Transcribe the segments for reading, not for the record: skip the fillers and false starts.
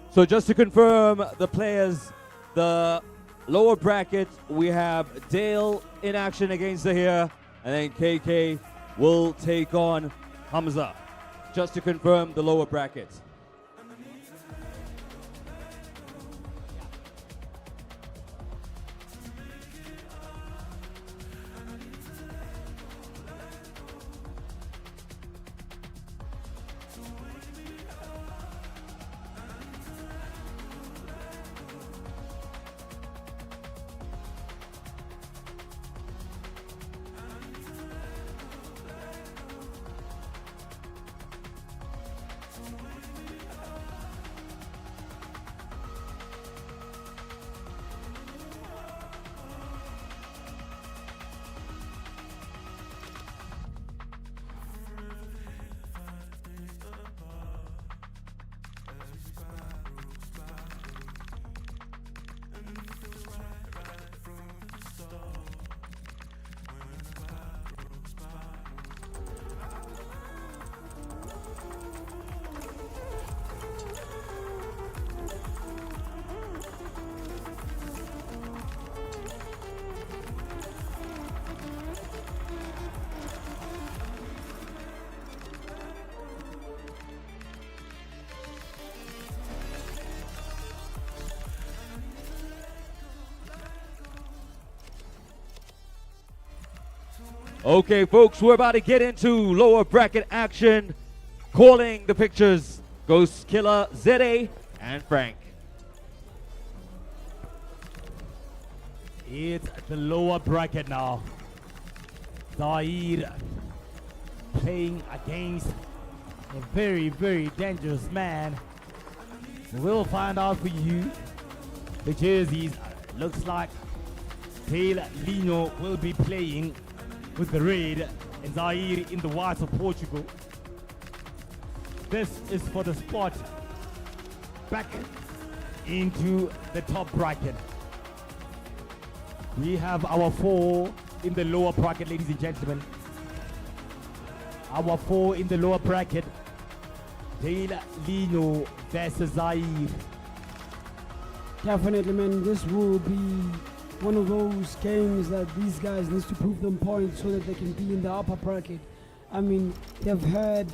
So just to confirm the players, the lower bracket, we have Dale in action against Zahir, and then KK will take on Hamza. Just to confirm the lower bracket. Okay, folks, we're about to get into lower bracket action. Calling the pictures, Ghost Killer, ZA, and Frank. It's the lower bracket now. Zahir playing against a very, very dangerous man. We'll find out for you. The jerseys looks like Taylor Lino will be playing with the red and Zahir in the white of Portugal. This is for the spot back into the top bracket. We have our four in the lower bracket, ladies and gentlemen. Our four in the lower bracket. Taylor Lino versus Zahir. Definitely, man, this will be one of those games that these guys need to prove them points so that they can be in the upper bracket. I mean, they've had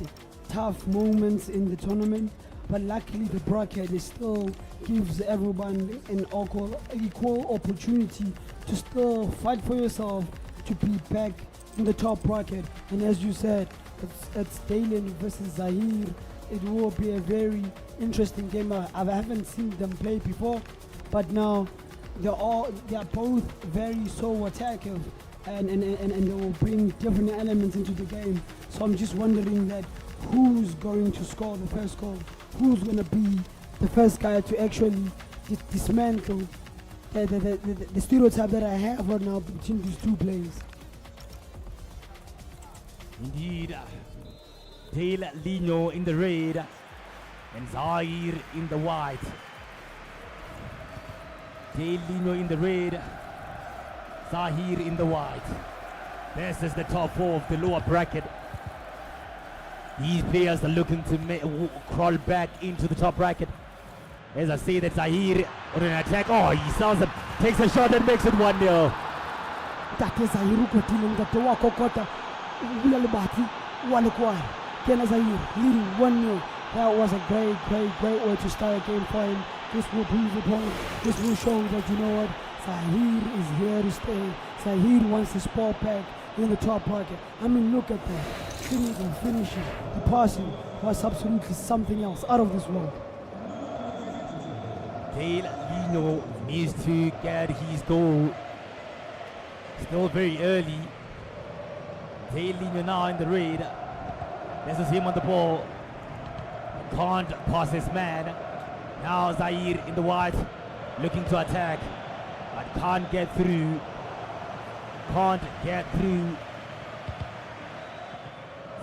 tough moments in the tournament, but luckily the bracket still gives everyone an equal opportunity to still fight for yourself to be back in the top bracket. And as you said, it's Dalen versus Zahir. It will be a very interesting game. I haven't seen them play before, but now they are both very so attacking, and they will bring different elements into the game. So I'm just wondering that who's going to score the first goal? Who's going to be the first guy to actually dismantle the stereotype that I have right now between these two players? Indeed, Taylor Lino in the red and Zahir in the white. Taylor Lino in the red, Zahir in the white. This is the top four of the lower bracket. These players are looking to crawl back into the top bracket. As I say that Zahir on an attack. Oh, he takes a shot and makes it 1-0. That is Zahir Kotilin, that Toa Kokota, Ulalabati, Walakwai, Kena Zahir, leading 1-0. That was a great way to start a game for him. This will prove the point. This will show that, you know what, Zahir is here to stay. Zahir wants his spot back in the top bracket. I mean, look at that. Finishing, the passing was absolutely something else, out of this world. Taylor Lino needs to get his goal. Still very early. Taylor Lino now in the red. This is him on the ball. Can't pass this man. Now Zahir in the white, looking to attack, but can't get through.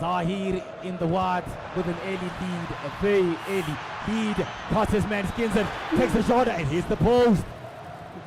Zahir in the wide with an early lead, a very early lead. Cuts his man, skins it, takes a shot and hits the post.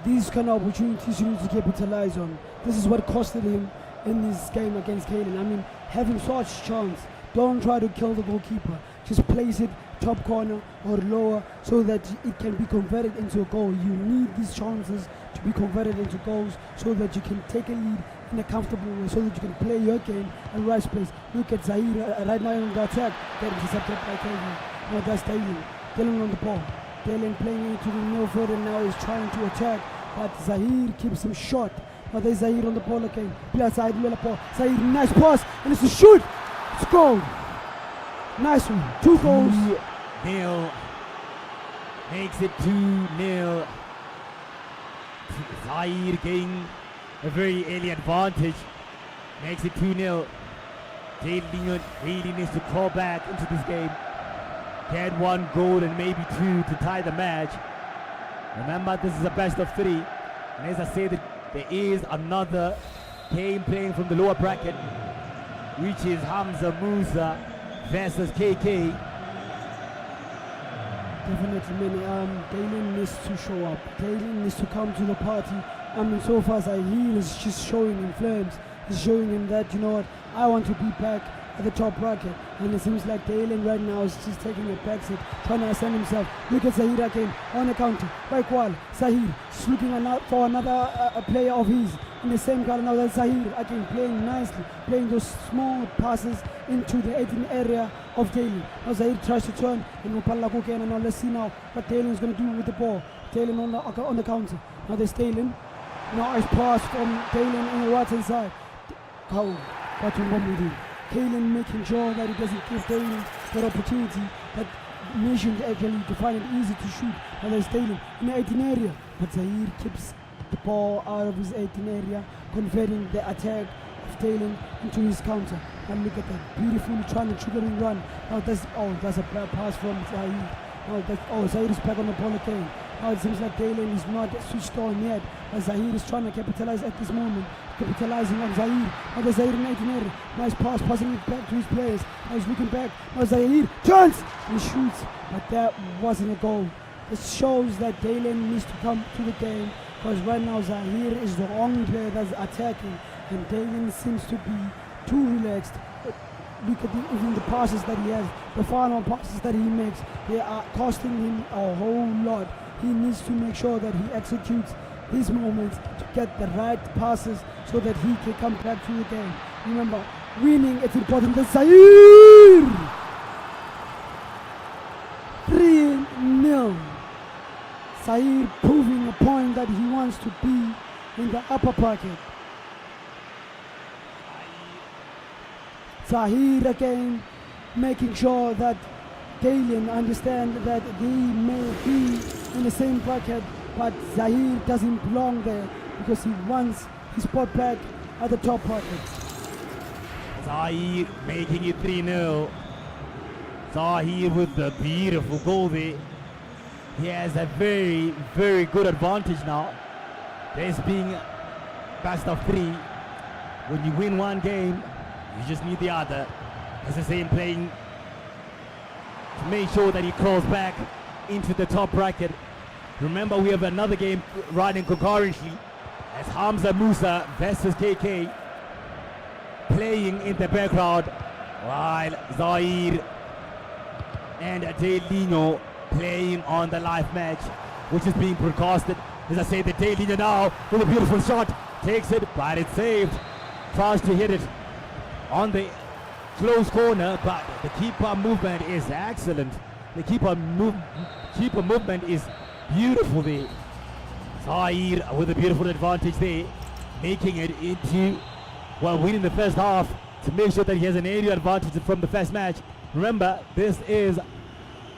These kind of opportunities you need to capitalize on. This is what costed him in this game against Kalen. I mean, having such chance, don't try to kill the goalkeeper. Just place it top corner or lower so that it can be converted into a goal. You need these chances to be converted into goals so that you can take a lead in a comfortable way, so that you can play your game and right place. Look at Zahir right now on the attack, get intercepted by Kalen. Now that's Dylan. Dylan on the ball. Dylan playing into the midfield and now he's trying to attack, but Zahir keeps him short. Now there's Zahir on the ball again. Zahir, nice pass, and it's a shoot. It's goal. Nice one. 2 goals. 2-0. Makes it 2-0. Zahir getting a very early advantage. Makes it 2-0. Jalen really needs to crawl back into this game. Get 1 goal and maybe 2 to tie the match. Remember, this is a best of 3. And as I said, there is another game playing from the lower bracket, which is Hamza Musa versus KK. Definitely, man. Galen needs to show up. Galen needs to come to the party. I mean, so far Zahir is just showing him flames. He's showing him that, you know what, I want to be back at the top bracket. And it seems like Galen right now is just taking a back seat, trying to ascend himself. Look at Zahir again on the counter. Right while Zahir is looking for another player of his in the same color. Now that's Zahir again playing nicely, playing those small passes into the 18 area of Galen. Now Zahir tries to turn and Upalla again, and now let's see now what Galen is going to do with the ball. Galen on the counter. Now there's Galen. Nice pass from Galen on the right hand side. What we do? Galen making sure that he doesn't give Galen that opportunity, that mission actually to find it easy to shoot. Now there's Galen in the 18 area, but Zahir keeps the ball out of his 18 area, converting the attack of Galen into his counter. And look at that, beautifully trying to trigger and run. Now that's a bad pass from Zahir. Now Zahir is back on the ball again. Now it seems like Galen is not switched on yet, but Zahir is trying to capitalize at this moment. Capitalizing on Zahir. Now there's Zahir in 18 area. Nice pass, passing it back to his players. Now he's looking back. Now Zahir turns and shoots, but that wasn't a goal. This shows that Galen needs to come to the game, because right now Zahir is the only player that's attacking, and Galen seems to be too relaxed. Look at even the passes that he has, the final passes that he makes, they are costing him a whole lot. He needs to make sure that he executes his moments to get the right passes so that he can come back to the game. Remember, winning it's important. That's Zahir! 3-0. Zahir proving a point that he wants to be in the upper bracket. Zahir again making sure that Galen understand that they may be in the same bracket, but Zahir doesn't belong there because he wants his spot back at the top bracket. Zahir making it 3-0. Zahir with the beautiful goal there. He has a very, very good advantage now. This being best of 3. When you win one game, you just need the other. As I say, in playing to make sure that he crawls back into the top bracket. Remember, we have another game running concurrently as Hamza Musa versus KK playing in the background, while Zahir and Delino playing on the live match, which is being broadcasted. As I say, the Delino now with a beautiful shot, takes it, but it's saved. Tries to hit it on the close corner, but the keeper movement is excellent. The keeper movement is beautiful there. Zahir with a beautiful advantage there, making it into, well, winning the first half to make sure that he has an area advantage from the first match. Remember, this is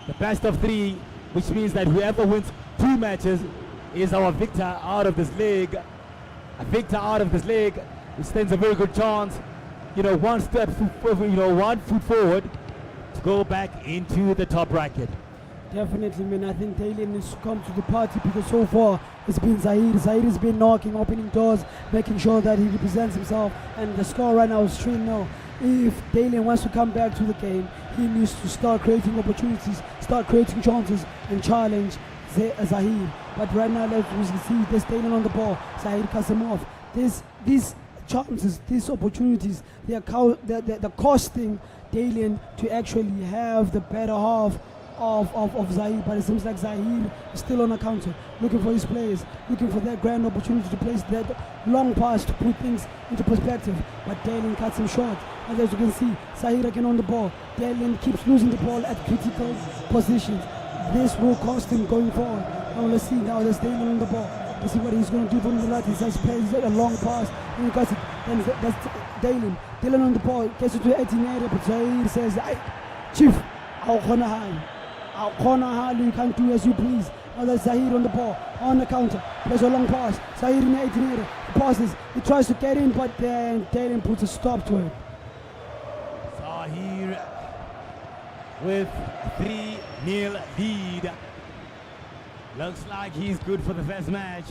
the best of 3, which means that whoever wins 2 matches is our victor out of this league. A victor out of this league, which stands a very good chance, one foot forward to go back into the top bracket. Definitely, man. I think Galen needs to come to the party because so far it's been Zahir. Zahir has been knocking, opening doors, making sure that he represents himself. And the score right now is 3-0. if Dalen wants to come back to the game, he needs to start creating opportunities, start creating chances, and challenge Zahir. But right now, let's see this Dalen on the ball. Zahir cuts him off. These chances, these opportunities, they're costing Dalen to actually have the better half of Zahir, but it seems like Zahir is still on a counter, looking for his players, looking for that grand opportunity to place that long pass to put things into perspective, but Dalen cuts him short. And as you can see, Zahir again on the ball. Dalen keeps losing the ball at critical positions. This will cost him going forward. Now let's see, now there's Dalen on the ball. Let's see what he's going to do from the right. He says a long pass, and he cuts it. Then that's Dalen. Dalen on the ball, gets it to 18 area, but Zahir says, Chief, I'll corner hard, you can't do as you please. Now there's Zahir on the ball, on the counter, plays a long pass. Zahir in the 18 area, he passes, he tries to get in, but then Dalen puts a stop to it. Zahir with 3-0 lead. Looks like he's good for the first match.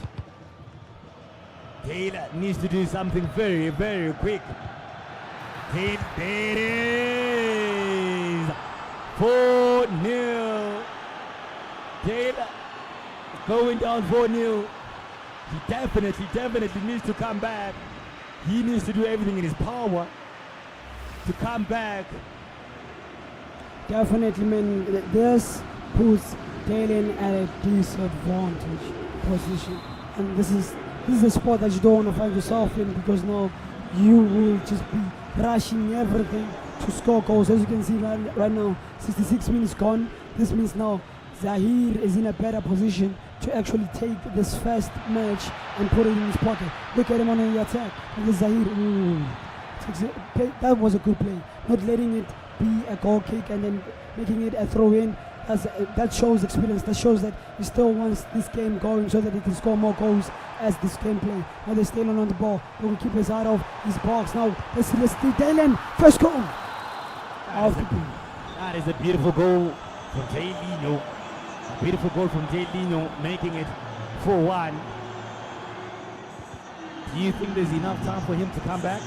Taylor needs to do something very, very quick. There it is! 4-0. Taylor going down 4-0. He definitely needs to come back. He needs to do everything in his power to come back. Definitely, man. This puts Dalen at a disadvantage position, and this is a spot that you don't want to find yourself in, because now you will just be rushing everything to score goals. As you can see right now, 66 minutes gone. This means now Zahir is in a better position to actually take this first match and put it in his pocket. Look at him on the attack. And this Zahir, that was a good play. Not letting it be a goal kick and then making it a throw-in. That shows experience. That shows that he still wants this game going so that he can score more goals as this game play. Now they're still on the ball. The goalkeeper is out of his box. Now let's see Dalen. First goal. That is a beautiful goal from Jay Lino. A beautiful goal from Jay Lino, making it 4-1. Do you think there's enough time for him to come back?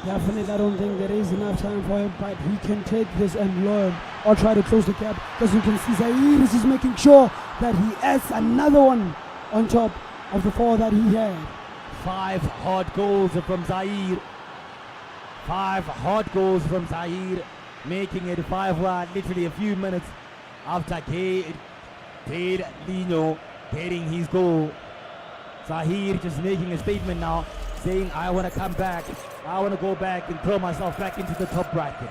Definitely, I don't think there is enough time for him, but he can take this and learn or try to close the gap. Because you can see Zahir is just making sure that he adds another one on top of the 4 that he had. 5 hard goals from Zahir. 5 hard goals from Zahir, making it 5-1, literally a few minutes after Lino getting his goal. Zahir just making a statement now, saying, I want to come back. I want to go back and throw myself back into the top bracket.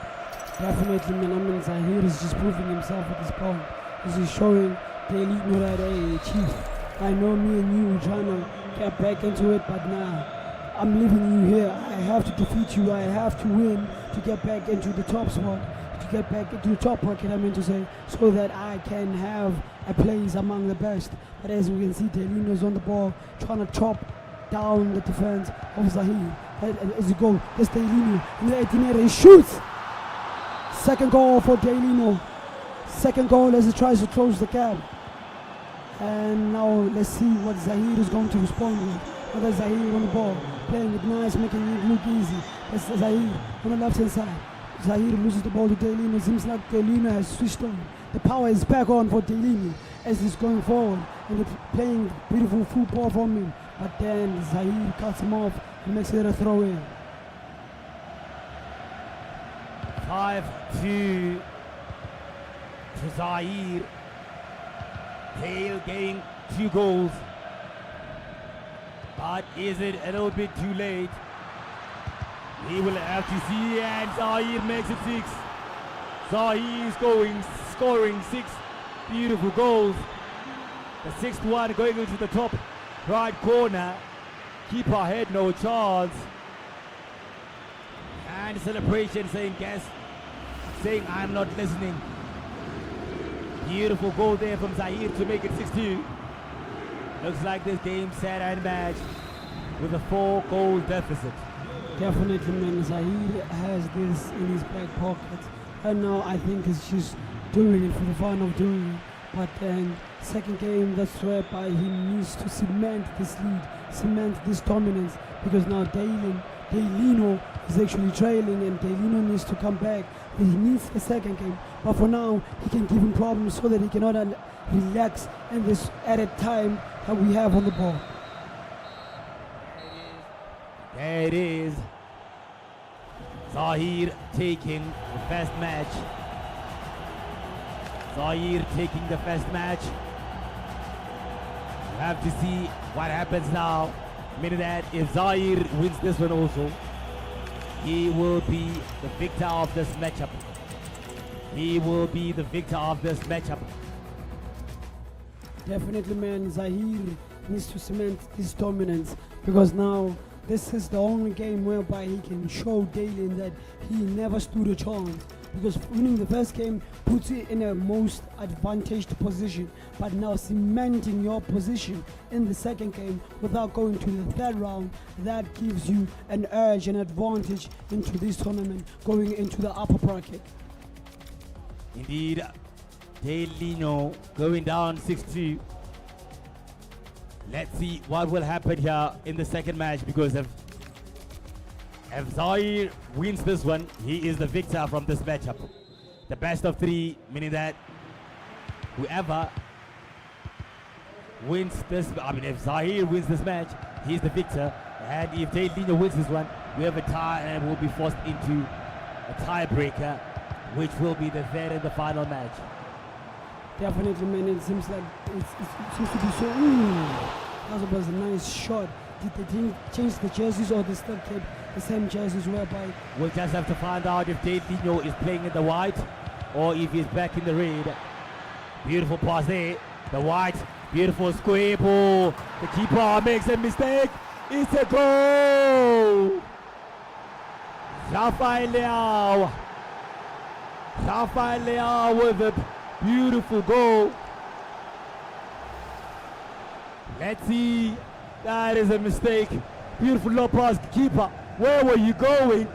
Definitely, man. I mean, Zahir is just proving himself at this point. He's just showing Lino that, hey, Chief, I know me and you trying to get back into it, but nah, I'm leaving you here. I have to defeat you. I have to win to get back into the top spot, to get back into the top bracket, I mean to say, so that I can have a place among the best. But as we can see, Lino's on the ball, trying to chop down the defense of Zahir. As you go, there's Lino in the 18 area, he shoots! Second goal for Lino. Second goal as he tries to close the gap. And now let's see what Zahir is going to respond with. Now there's Zahir on the ball, playing it nice, making it look easy. There's Zahir on the left hand side. Zahir loses the ball to Lino. It seems like Lino has switched on. The power is back on for Lino as he's going forward and they're playing beautiful football from him. But then Zahir cuts him off and makes it a throw in. 5-2 to Zahir. Hale getting 2 goals. But is it a little bit too late? We will have to see, and Zahir makes it 6. Zahir is scoring 6 beautiful goals. The 6th one going into the top right corner. Keeper had no chance. And celebration saying, saying I'm not listening. Beautiful goal there from Zahir to make it 6-2. Looks like this game set and match with a 4-goal deficit. Definitely, man. Zahir has this in his back pocket. And now I think he's just doing it for the fun of doing it. But then, second game, that's whereby he needs to cement this lead, cement this dominance. Because now Dalen Delino is actually trailing, and Delino needs to come back. He needs the second game, but for now he can give him problems so that he cannot relax in this added time that we have on the ball. There it is. Zahir taking the first match. Zahir taking the first match. We have to see what happens now. Meaning that if Zahir wins this one also, he will be the victor of this matchup. He will be the victor of this matchup. Definitely, man, Zahir needs to cement his dominance, because now this is the only game whereby he can show Dalen that he never stood a chance. Because winning the first game puts you in a most advantaged position, but now cementing your position in the second game without going to the third round, that gives you an edge, an advantage into this tournament, going into the upper bracket. Indeed, Delino going down 6-2. Let's see what will happen here in the second match, because if Zahir wins this one, he is the victor from this matchup. The best of three, meaning that whoever wins this, if Zahir wins this match, he's the victor. And if Delino wins this one, we have a tie and we'll be forced into a tiebreaker, which will be the third and the final match. Definitely, man. It seems like it seems to be so. That was a nice shot. Did they change the jerseys, or they still kept the same jerseys, whereby? We'll just have to find out if Delino is playing in the white or if he's back in the red. Beautiful pass there. The white, beautiful square ball. The keeper makes a mistake. It's a goal. Rafael Leao with a beautiful goal. Let's see. That is a mistake. Beautiful low pass, keeper. Where were you going?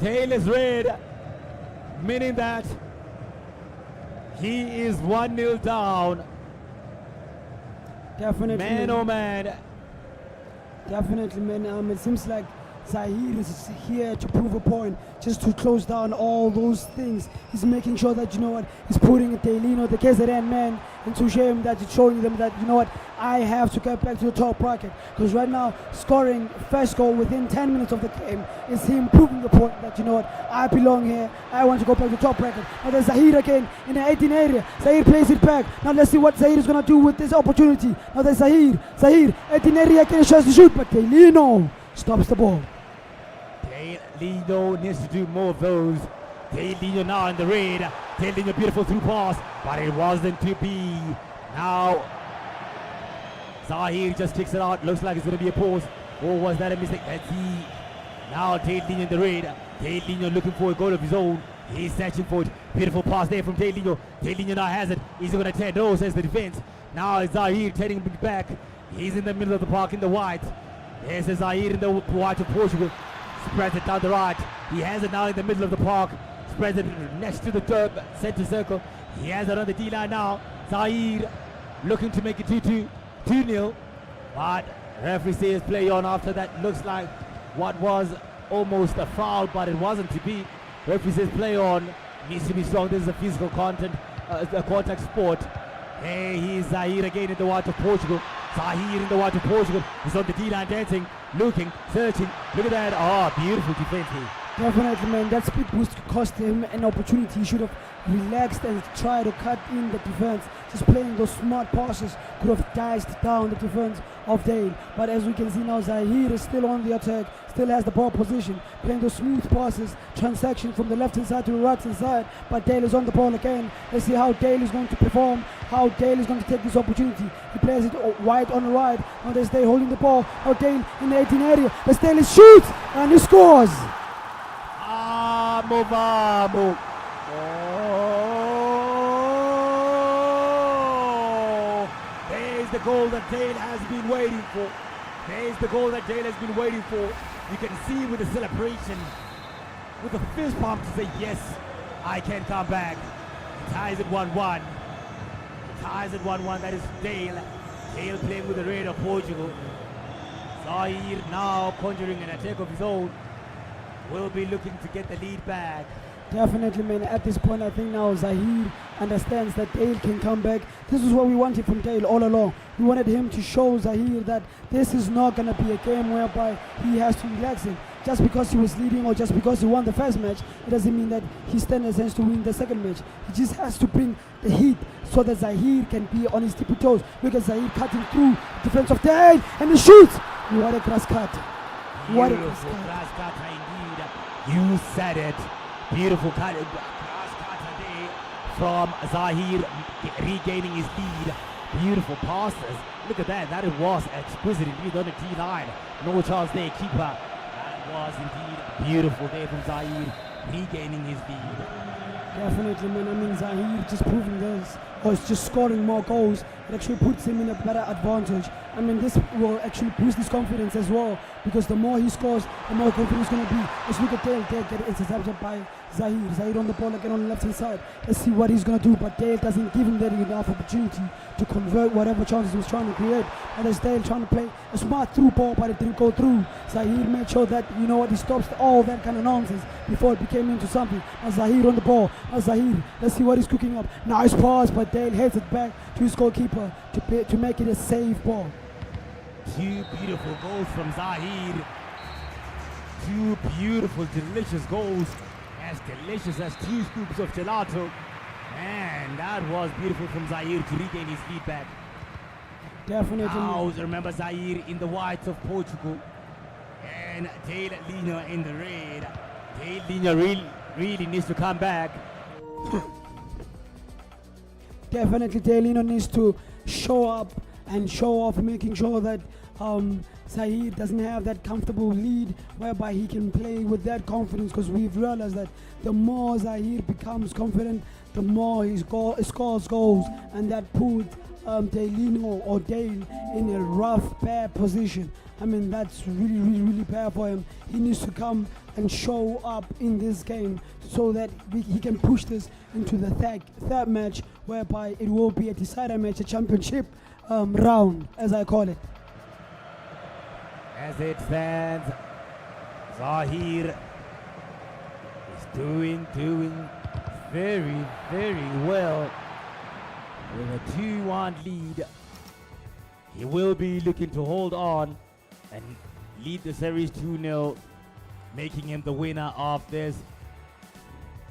Tail is red, meaning that he is 1-0 down. Definitely, Man, oh man. Definitely, man. It seems like Zahir is here to prove a point, just to close down all those things. He's making sure that, you know what, he's putting Delino, the KZN man, into shame, that he's showing them that, you know what, I have to get back to the top bracket. Because right now, scoring first goal within 10 minutes of the game is him proving the point that, you know what, I belong here, I want to go back to the top bracket. Now there's Zahir again in the 18 area. Zahir plays it back. Now let's see what Zahir is going to do with this opportunity. Now there's Zahir, 18 area again, tries to shoot, but Delino stops the ball. Delino needs to do more of those. Delino now in the red. Delino beautiful through pass, but it wasn't to be. Now Zahir just kicks it out. Looks like it's going to be a pause. Or was that a mistake? Let's see. Now Delino in the red. Delino looking for a goal of his own. He's searching for it. Beautiful pass there from Delino. Delino now has it. He's going to turn. No, says the defense. Now it's Zahir turning back. He's in the middle of the park in the white. There's Zahir in the white of Portugal. Spreads it down the right. He has it now in the middle of the park. Spreads it next to the center circle. He has it on the D-line now. Zahir looking to make it 2-0. But referee says play on after that. Looks like what was almost a foul, but it wasn't to be. Referee says play on. Needs to be strong. This is a physical a contact sport. Hey, he's Zahir again in the white of Portugal. Zahir in the white of Portugal. He's on the D-line dancing, looking, searching. Look at that. Oh, beautiful defense here. Definitely, man. That speed boost cost him an opportunity. He should have relaxed and tried to cut in the defense. Just playing those smart passes could have diced down the defense of Dale. But as we can see now, Zahir is still on the attack, still has the ball position, playing those smooth passes, transaction from the left hand side to the right hand side. But Dale is on the ball again. Let's see how Dale is going to perform, how Dale is going to take this opportunity. He plays it wide on the right. Now there's Dale holding the ball. Now Dale in the 18 area. As Dale shoots and he scores. Vamos. There's the goal that Dale has been waiting for. There's the goal that Dale has been waiting for. You can see with the celebration, with the fist pump to say, yes, I can come back. It ties at 1-1. It ties at 1-1. That is Dale. Dale playing with the red of Portugal. Zahir now conjuring an attack of his own. Will be looking to get the lead back. Definitely, man. At this point, I think now Zahir understands that Dale can come back. This is what we wanted from Dale all along. We wanted him to show Zahir that this is not going to be a game whereby he has to relax it. Just because he was leading or just because he won the first match, it doesn't mean that he stands a chance to win the second match. He just has to bring the heat so that Zahir can be on his tippy toes. Look at Zahir cutting through defense of Dale, and he shoots. What a cross cut. What a cross Beautiful cut. cross cutter indeed. You said it. Beautiful cross cutter there from Zahir regaining his lead. Beautiful passes. Look at that. That was exquisite indeed on the T9. No chance there, keeper. That was indeed beautiful there from Zahir regaining his lead. Definitely, man. I mean, Zahir just proving this, or it's just scoring more goals. It actually puts him in a better advantage. I mean, this will actually boost his confidence as well, because the more he scores, the more confident he's going to be. Let's look at Dale. Dale get intercepted by Zahir. Zahir on the ball again on the left-hand side. Let's see what he's going to do, but Dale doesn't give him that enough opportunity to convert whatever chances he was trying to create. And there's Dale trying to play a smart through ball, but it didn't go through. Zahir made sure that, you know what, he stops all that kind of nonsense before it became into something. Now Zahir on the ball. Now Zahir, let's see what he's cooking up. Nice pass, but Dale heads it back to his goalkeeper to make it a safe ball. Two beautiful goals from Zahir. Two beautiful, delicious goals. As delicious as 2 scoops of gelato. And that was beautiful from Zahir to regain his lead back. Definitely. Now remember Zahir in the whites of Portugal. And Dale Lino in the red. Dale Lino really needs to come back. Definitely, Delino needs to show up and show off, making sure that Zahir doesn't have that comfortable lead whereby he can play with that confidence, because we've realized that the more Zahir becomes confident, the more he scores goals, and that puts Delino or Dale in a rough, bad position. I mean, that's really bad for him. He needs to come and show up in this game so that he can push this into the third match, whereby it will be a decider match, a championship round, as I call it. As it stands, Zahir is doing very well with a 2-1 lead. He will be looking to hold on and lead the series 2-0, making him the winner of this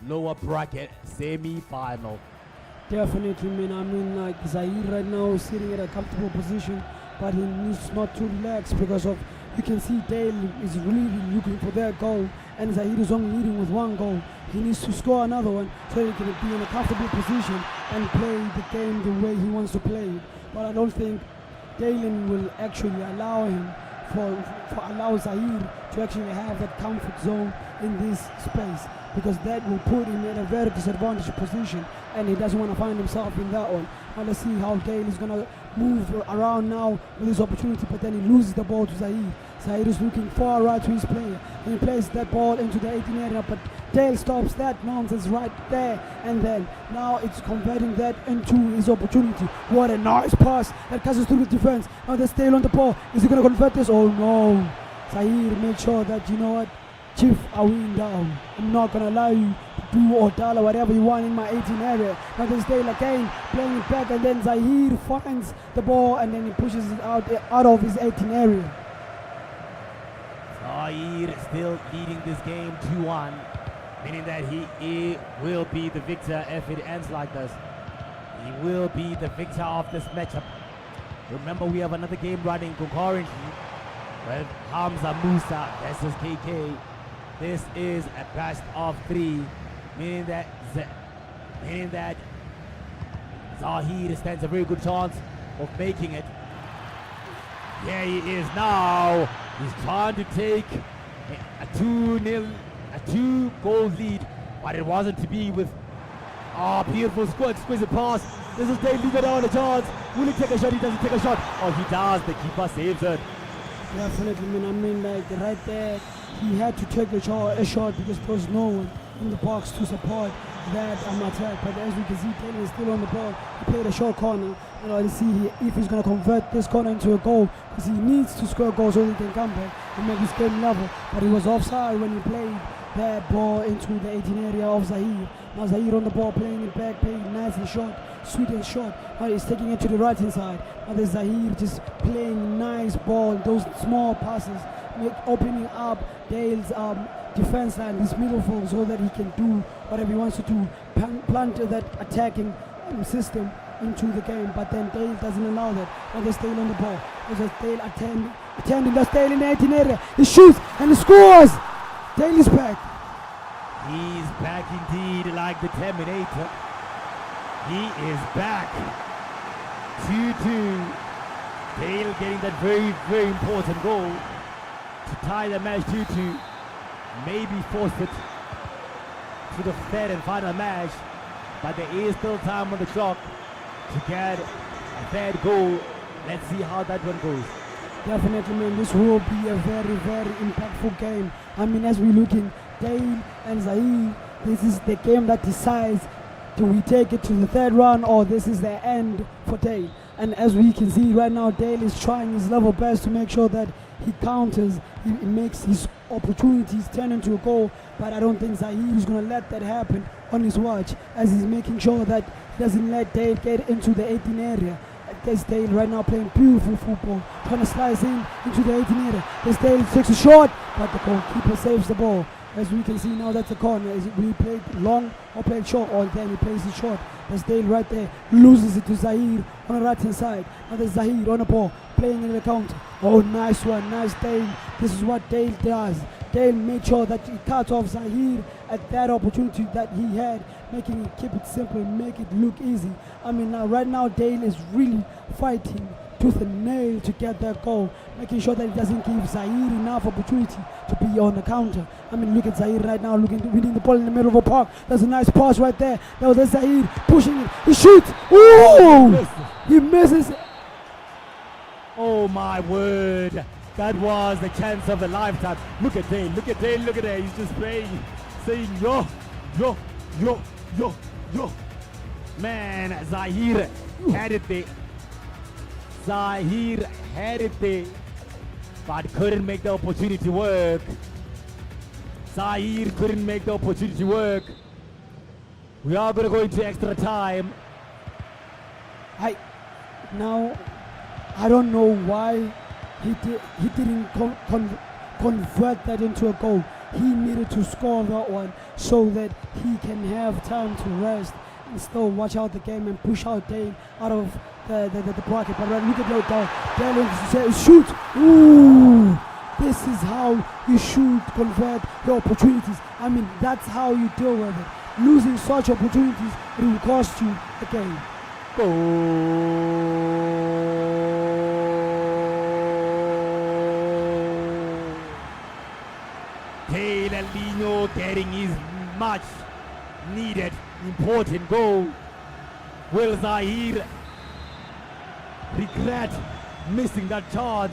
lower bracket semi-final. Definitely, man. I mean, like, Zahir right now is sitting at a comfortable position, but he needs not to relax, because of, you can see Dale is really looking for their goal, and Zahir is only leading with 1 goal. He needs to score another one so he can be in a comfortable position and play the game the way he wants to play it. But I don't think Dalen will actually allow him allow Zahir to actually have that comfort zone in this space, because that will put him in a very disadvantaged position, and he doesn't want to find himself in that one. Now let's see how Dale is going to move around now with this opportunity, but then he loses the ball to Zahir. Zahir is looking far right to his player, and he plays that ball into the 18 area, but Dale stops that nonsense right there, and then now it's converting that into his opportunity. What a nice pass that passes through the defense. Now there's Dale on the ball. Is he going to convert this? Oh no. Zahir made sure that, you know what, Chief, I win down. I'm not going to allow you to do or dial or whatever you want in my 18 area. Now there's Dale again playing it back, and then Zahir finds the ball, and then he pushes it out of his 18 area. Zahir still leading this game 2-1, meaning that he will be the victor if it ends like this. He will be the victor of this matchup. Remember, we have another game running concurrently with Hamza Musa versus KK. This is a best of 3, meaning that Zahir stands a very good chance of making it. Here he is now. He's trying to take a 2-goal lead, but it wasn't to be with beautiful exquisite pass. This is Dale leaving on a chance. Will he take a shot? He doesn't take a shot. Oh, he does. The keeper saves it. Definitely, man. I mean, like, right there, he had to take a shot because there was no one in the box to support that attack. But as we can see, Taylor is still on the ball. He played a short corner. And let's see if he's going to convert this corner into a goal, because he needs to score a goal so he can come back and make his game level. But he was offside when he played that ball into the 18 area of Zahir. Now Zahir on the ball, playing it back, playing nice and short, sweet and short. Now he's taking it to the right hand side. Now there's Zahir just playing nice ball, those small passes, opening up Dale's defense line, this middle field, so that he can do whatever he wants to do, plant that attacking system into the game. But then Dale doesn't allow that. Now there's Dale on the ball. There's Dale attending. That's Dale in the 18 area. He shoots and he scores. Dale is back. He's back indeed, like the Terminator. He is back. 2-2. Dale getting that very, very important goal to tie the match 2-2. Maybe force it to the third and final match, but there is still time on the clock to get a third goal. Let's see how that one goes. Definitely, man, this will be a very, very impactful game. I mean, as we're looking, Dale and Zahir, this is the game that decides, do we take it to the third round or this is the end for Dale. And as we can see right now, Dale is trying his level best to make sure that he counters, he makes his opportunities turn into a goal. But I don't think Zahir is going to let that happen on his watch, as he's making sure that he doesn't let Dale get into the 18 area. There's Dale right now playing beautiful football, trying to slice into the 18 area. There's Dale, takes a shot, but the goalkeeper saves the ball. As we can see now, that's a corner. Is it we played long or played short? Or then he plays it short. There's Dale right there, loses it to Zahir on the right hand side. Now there's Zahir on the ball, playing in the counter. Oh, nice one, nice Dale. This is what Dale does. Dale made sure that he cut off Zahir at that opportunity that he had, making it, keep it simple, make it look easy. I mean, now right now Dale is really fighting tooth and nail to get that goal, making sure that he doesn't give Zahir enough opportunity to be on the counter. I mean, look at Zahir right now, winning the ball in the middle of a park. There's a nice pass right there. Now there's Zahir pushing it. He shoots. Ooh! He misses. Oh my word. That was the chance of a lifetime. Look at Dale, look at Dale, look at Dale. He's just praying, saying yo, yo, yo, yo, yo. Man, Zahir had it there. Zahir had it there, but couldn't make the opportunity work. Zahir couldn't make the opportunity work. We are going to go into extra time. I don't know why he didn't convert that into a goal. He needed to score that one so that he can have time to rest and still watch out the game and push out Dale out of the bracket. But right, look at Dale shoot. Ooh, this is how you should convert your opportunities. I mean, that's how you deal with it. Losing such opportunities, it will cost you the game. Taylor Lino getting his much needed important goal. Will Zahir regret missing that chance?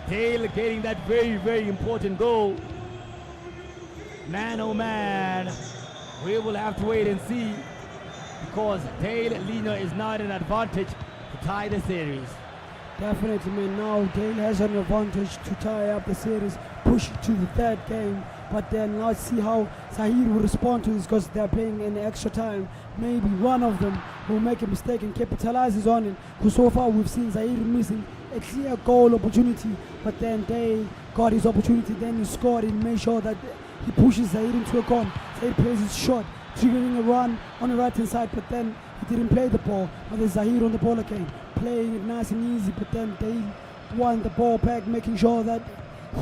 Taylor getting that very, very important goal. Man, oh man, we will have to wait and see, because Dale Lino is not an advantage to tie the series. Definitely, man. Now Dale has an advantage to tie up the series, push it to the third game. But then let's see how Zahir will respond to this, because they're playing in extra time. Maybe one of them will make a mistake and capitalizes on it. Because so far we've seen Zahir missing a clear goal opportunity, but then Dale got his opportunity, then he scored and made sure that he pushes Zahir into a corner. Zahir plays his shot, triggering a run on the right hand side, but then he didn't play the ball. Now there's Zahir on the ball again, playing it nice and easy, but then Dale won the ball back, making sure that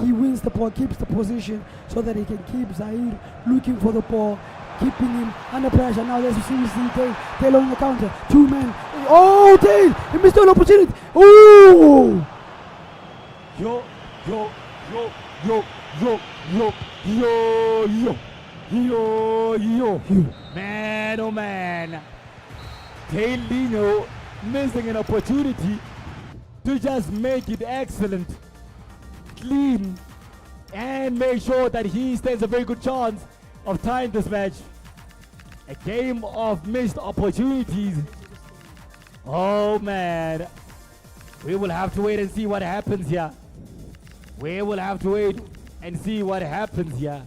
he wins the ball, keeps the position, so that he can keep Zahir looking for the ball, keeping him under pressure. Now there's Dale on the counter, 2 men. Oh, Dale, he missed an opportunity. Oh! Yo, yo, yo, yo, yo, yo, yo, yo, yo, yo, yo. Man, oh man. Dale Lino missing an opportunity to just make it excellent, clean, and make sure that he stands a very good chance of tying this match. A game of missed opportunities. Oh man. We will have to wait and see what happens here. We will have to wait and see what happens here.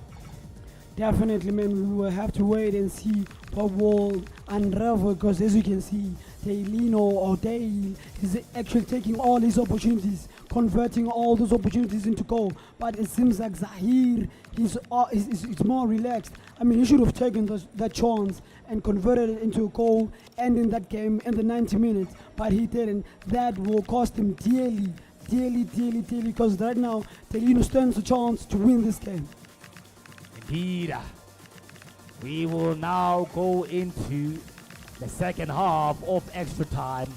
Definitely, man, we will have to wait and see what will unravel, because as you can see, Dailino or Dale is actually taking all his opportunities, converting all those opportunities into goal. But it seems like Zahir is more relaxed. I mean, he should have taken that chance and converted it into a goal, ending that game in the 90 minutes. But he didn't. That will cost him dearly, because right now, Dailino stands a chance to win this game. Indeed. We will now go into the second half of extra time.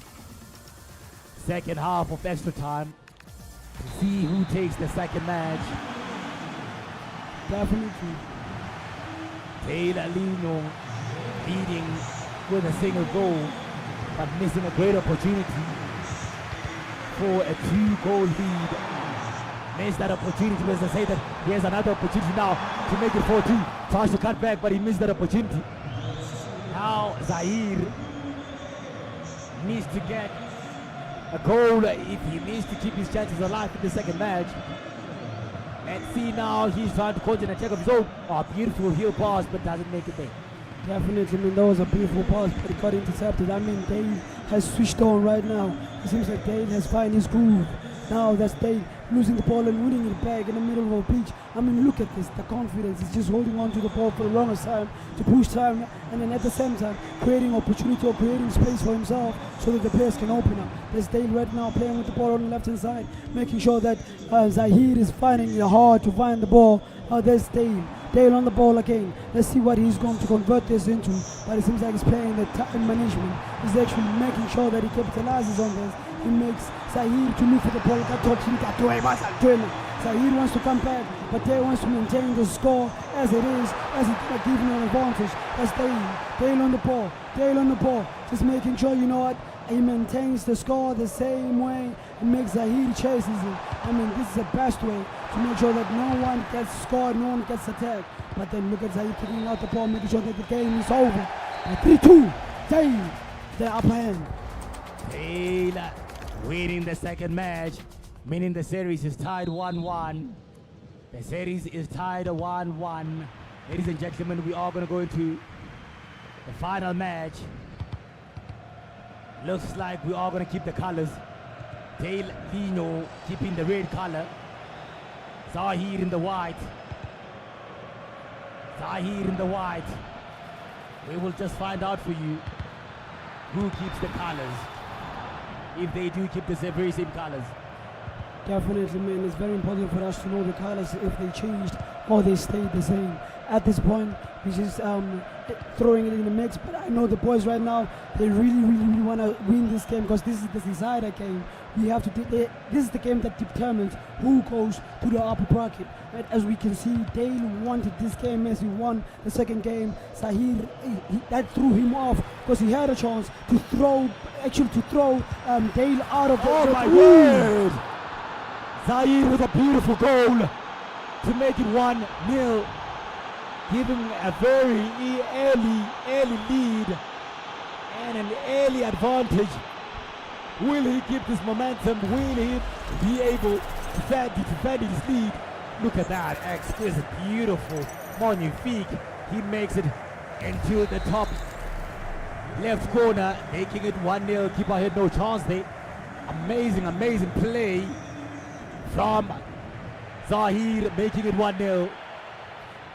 Second half of extra time to see who takes the second match. Definitely. Taylor Lino leading with a single goal, but missing a great opportunity for a 2-goal lead. Missed that opportunity. As I say that he has another opportunity now to make it 4-2. Tries to cut back, but he missed that opportunity. Now Zahir needs to get a goal if he needs to keep his chances alive in the second match. Let's see now, he's trying to counter an attack of his own. Oh, beautiful heel pass, but doesn't make it there. Definitely, I mean, that was a beautiful pass, but it got intercepted. I mean, Dale has switched on right now. It seems like Dale has found his groove. Now that's Dale losing the ball and winning it back in the middle of a pitch. I mean, look at this, the confidence. He's just holding on to the ball for the longest time to push time, and then at the same time creating opportunity or creating space for himself so that the players can open up. There's Dale right now playing with the ball on the left hand side, making sure that Zahir is finding it hard to find the ball. There's Dale. Dale on the ball again. Let's see what he's going to convert this into. But it seems like he's playing the time management. He's actually making sure that he capitalizes on this. He makes Zahir to look for the ball. Zahir wants to come back, but Dale wants to maintain the score as it is, as it's giving an advantage. That's Dale. Dale on the ball. Dale on the ball. Just making sure, you know what, he maintains the score the same way and makes Zahir chases it. I mean, this is the best way to make sure that no one gets scored, no one gets attacked. But then look at Zahir kicking out the ball, making sure that the game is over. 3-2, Dale, the upper hand. Dale winning the second match, meaning the series is tied 1-1. The series is tied 1-1. Ladies and gentlemen, we are going to go into the final match. Looks like we are going to keep the colors. Dale Lino keeping the red color. Zahir in the white. Zahir in the white. We will just find out for you who keeps the colors, if they do keep the very same colors. Definitely, man. It's very important for us to know the colors, if they changed or they stayed the same. At this point, we're just throwing it in the mix. But I know the boys right now, they really want to win this game, because this is the decider game. We have to. This is the game that determines who goes to the upper bracket. Right? As we can see, Dale wanted this game as he won the second game. Zahir, that threw him off, because he had a chance to throw Dale out of the. Oh my word! Zahir with a beautiful goal to make it 1-0, giving a very early lead and an early advantage. Will he keep this momentum? Will he be able to defend his lead? Look at that, exquisite, beautiful, magnifique. He makes it into the top left corner, making it 1-0. Keeper had no chance there. Amazing play from Zahir, making it 1-0.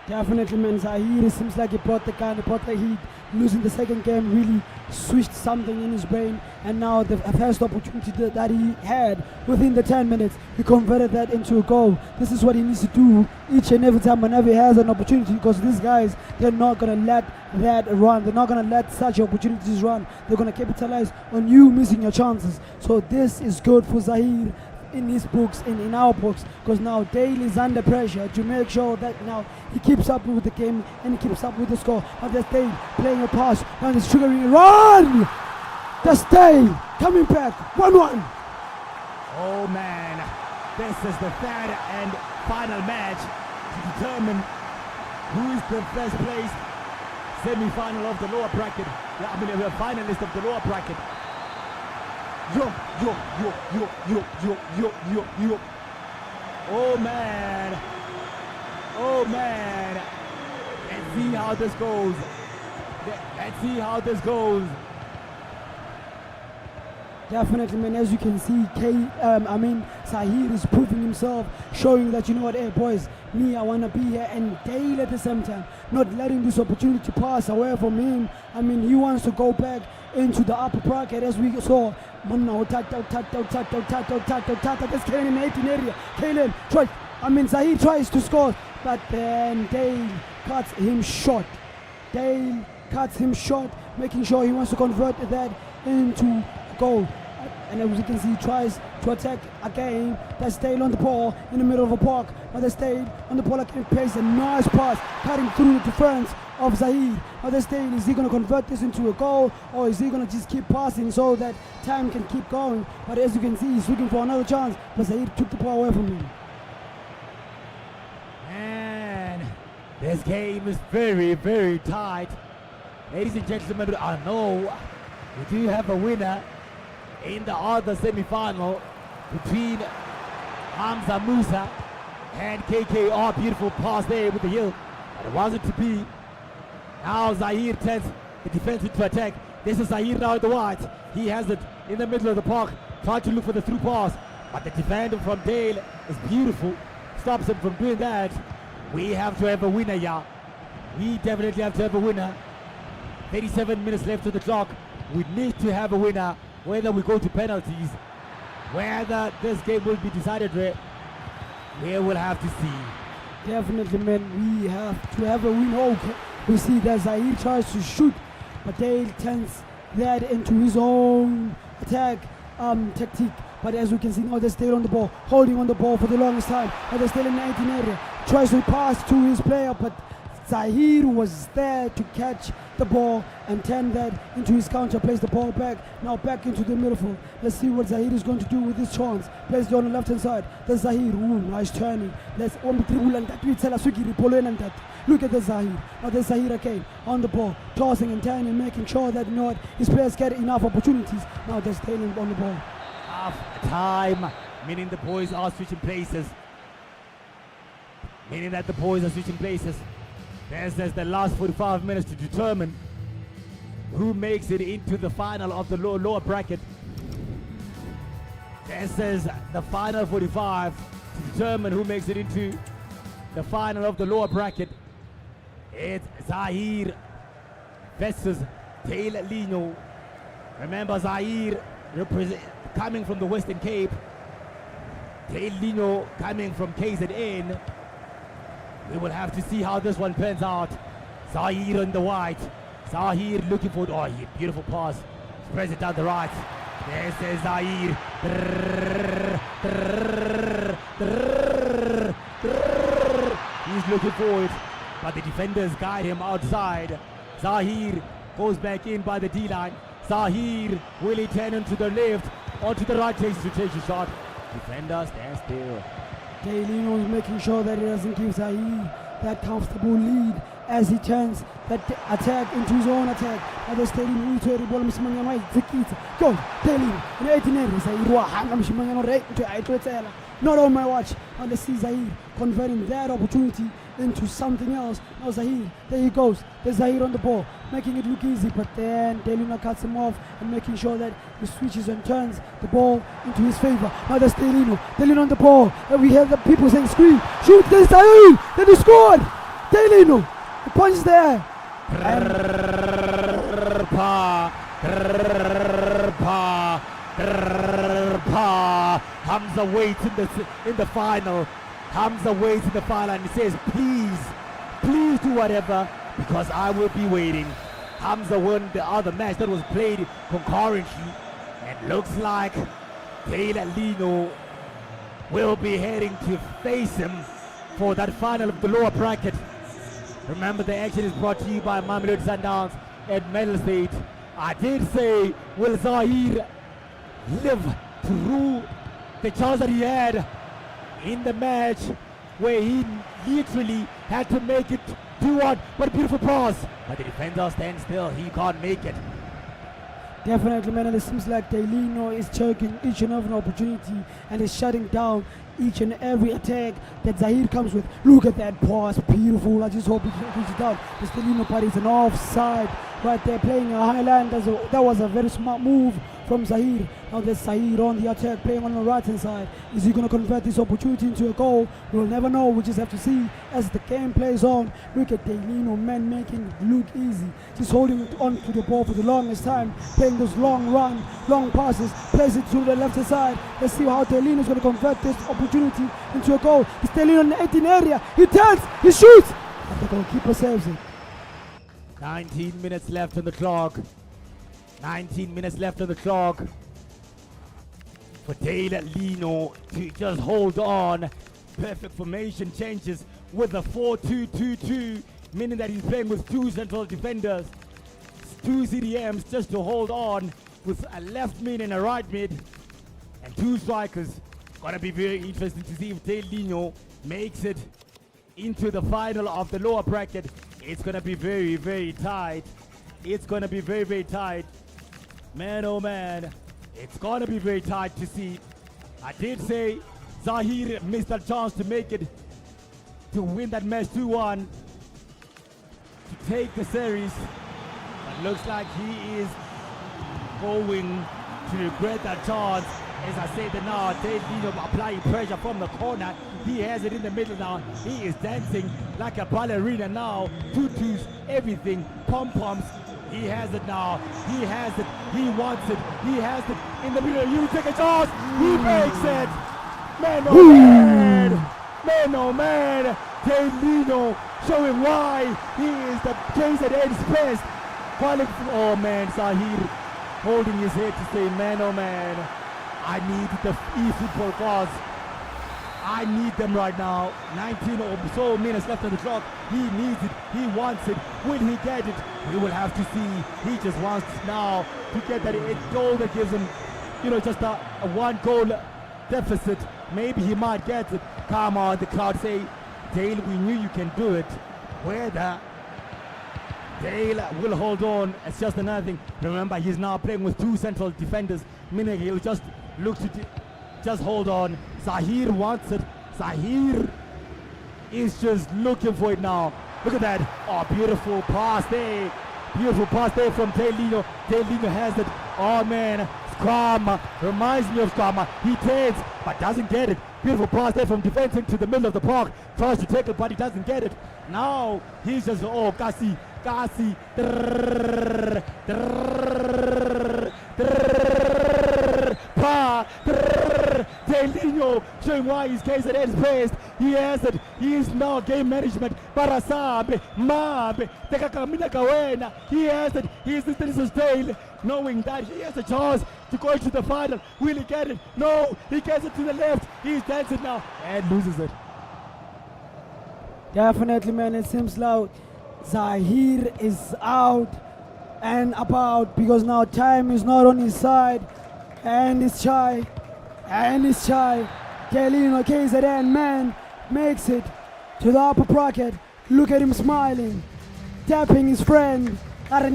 Definitely, man. Zahir, it seems like he brought the gun, he brought the heat. Losing the second game really switched something in his brain, and now the first opportunity that he had within the 10 minutes, he converted that into a goal. This is what he needs to do each and every time whenever he has an opportunity, because these guys, they're not going to let that run. They're not going to let such opportunities run. They're going to capitalize on you missing your chances. So this is good for Zahir in his books, in our books, because now Dale is under pressure to make sure that now he keeps up with the game and he keeps up with the score. But there's Dale playing a pass, now he's triggering a run! That's Dale coming back, 1-1. Oh man, this is the third and final match to determine who is the first place semi-final of the lower bracket. Yeah, I mean, the finalist of the lower bracket. Yo. Oh man. Let's see how this goes. Definitely, man. As you can see, Zahir is proving himself, showing that, you know what, hey boys, me, I want to be here, and Dale at the same time, not letting this opportunity pass away from him. I mean, he wants to go back into the upper bracket, as we saw. That's Kalen in the 18 area. Kalen tries. Zahir tries to score, but then Dale cuts him short. Making sure he wants to convert that into goal. And as you can see, he tries to attack again. That's Dale on the ball in the middle of a park. But that's Dale on the ball again, plays a nice pass, cutting through the defense of Zahir. Now that's Dale, is he going to convert this into a goal, or is he going to just keep passing so that time can keep going? But as you can see, he's looking for another chance, but Zahir took the ball away from him. Man, this game is very, very tight. Ladies and gentlemen, I know we do have a winner in the other semi-final between Hamza Musa and KKR. Beautiful pass there with the heel, but it wasn't to be. Now Zahir turns the defense into attack. This is Zahir now at the wide. He has it in the middle of the park, trying to look for the through pass, but the defender from Dale is beautiful, stops him from doing that. We have to have a winner, yeah. We definitely have to have a winner. 37 minutes left on the clock. We need to have a winner. Whether we go to penalties, whether this game will be decided, we will have to see. Definitely, man, we have to have a win. Okay. We see that Zahir tries to shoot, but Dale turns that into his own attack tactic. But as we can see now, they're still on the ball, holding on the ball for the longest time. But they're still in the 18 area. Tries to pass to his player, but Zahir was there to catch the ball and turn that into his counter, plays the ball back, now back into the midfield. Let's see what Zahir is going to do with this chance. Plays it on the left hand side. There's Zahir, nice turning. Let's look at the Zahir. Now there's Zahir again on the ball, tossing and turning, making sure that not his players get enough opportunities. Now there's Taylor on the ball. Half time, meaning the boys are switching places. There's the last 45 minutes to determine who makes it into the final of the lower bracket. This is the final 45 to determine who makes it into the final of the lower bracket. It's Zahir versus Taylor Lino. Remember, Zahir coming from the Western Cape, Taylor Lino coming from KZN. We will have to see how this one pans out. Zahir on the white. Zahir looking for, beautiful pass. Spreads it down the right. This is Zahir. He's looking for it, but the defenders guide him outside. Zahir goes back in by the D-line. Zahir will he turn into the left, onto the right, takes to take a shot. Defender stands still. Taylor is making sure that he doesn't give Zahir that comfortable lead as he turns that attack into his own attack. Now the stadium to the ball msimanyana right Zikita. Go Taylor in 18 Zahir wa hanga msimanyana right to aitwetela. Not on my watch. Now let's see Zahir converting that opportunity into something else. Now Zahir, there he goes. There's Zahir on the ball, making it look easy, but then Delina cuts him off and making sure that he switches and turns the ball into his favor. Now there's Delino on the ball, and we hear the people saying scream, shoot, there's Zahir, then he scored! Delino, the punch is there. Hamza waits in the final. Hamza waits in the final and he says, please do whatever, because I will be waiting. Hamza won the other match that was played concurrently, and looks like Taylor Lino will be heading to face him for that final of the lower bracket. Remember, the action is brought to you by Mamelodi Sundowns at Medal State. I did say, will Zahir live to rule the chance that he had in the match where he literally had to make it 2-1. What a beautiful pass. But the defender stands still. He can't make it. Definitely, man, and it seems like Delino is choking each and every opportunity and is shutting down each and every attack that Zahir comes with. Look at that pass, beautiful. I just hope he can reach it down. This Delino part is an offside right there, playing a high line. That was a very smart move from Zahir. Now there's Zahir on the attack, playing on the right hand side. Is he going to convert this opportunity into a goal? We'll never know. We just have to see as the game plays on. Look at Delino, man, making it look easy. Just holding on to the ball for the longest time, playing those long run, long passes, plays it to the left hand side. Let's see how Delino is going to convert this opportunity into a goal. It's Delino in the 18 area. He turns, he shoots, but the goalkeeper saves it. 19 minutes left on the clock. 19 minutes left on the clock for Delino to just hold on. Perfect formation changes with a 4-2-2-2, meaning that he's playing with two central defenders, two CDMs just to hold on, with a left mid and a right mid, and two strikers. Gonna be very interesting to see if Delino makes it into the final of the lower bracket. It's gonna be very, very tight. It's gonna be very, very tight. Man, oh man, it's gonna be very tight to see. I did say Zahir missed a chance to make it, to win that match 2-1, to take the series, but looks like he is going to regret that chance. As I said now, Delino applying pressure from the corner. He has it in the middle now. He is dancing like a ballerina now. Tutus, everything, pom-poms. He has it now. He has it. He wants it. He has it in the middle. You take a chance. He makes it. Man, oh man. Man, oh man. Delino showing why he is the case at its best. Oh man, Zahir holding his head to say, man, oh man. I need the eFootball gods. I need them right now. 19 or so minutes left on the clock. He needs it. He wants it. Will he get it? We will have to see. He just wants now to get that goal that gives him, just a one-goal deficit. Maybe he might get it. Come on, the crowd say, Dale, we knew you can do it. Whether Dale will hold on, it's just another thing. Remember, he's now playing with two central defenders, meaning he'll just look to just hold on. Zahir wants it. Zahir is just looking for it now. Look at that. Oh, beautiful pass there. Beautiful pass there from Delino. Delino has it. Oh man, Scrum reminds me of Scrum. He turns but doesn't get it. Beautiful pass there from defense into the middle of the park. Tries to take it but he doesn't get it. Now he's just, Kasi. Delino showing why his case at his best. He has it. He is now game management. Parasabe, Mabe, Tekakamina Kawena. He has it. He is the Dale, knowing that he has a chance to go to the final. Will he get it? No, he gets it to the left. He's dancing now and loses it. Definitely, man. It seems like Zahir is out and about because now time is not on his side, and it's shy. Delino KZN, man, makes it to the upper bracket. Look at him smiling, tapping his friend. I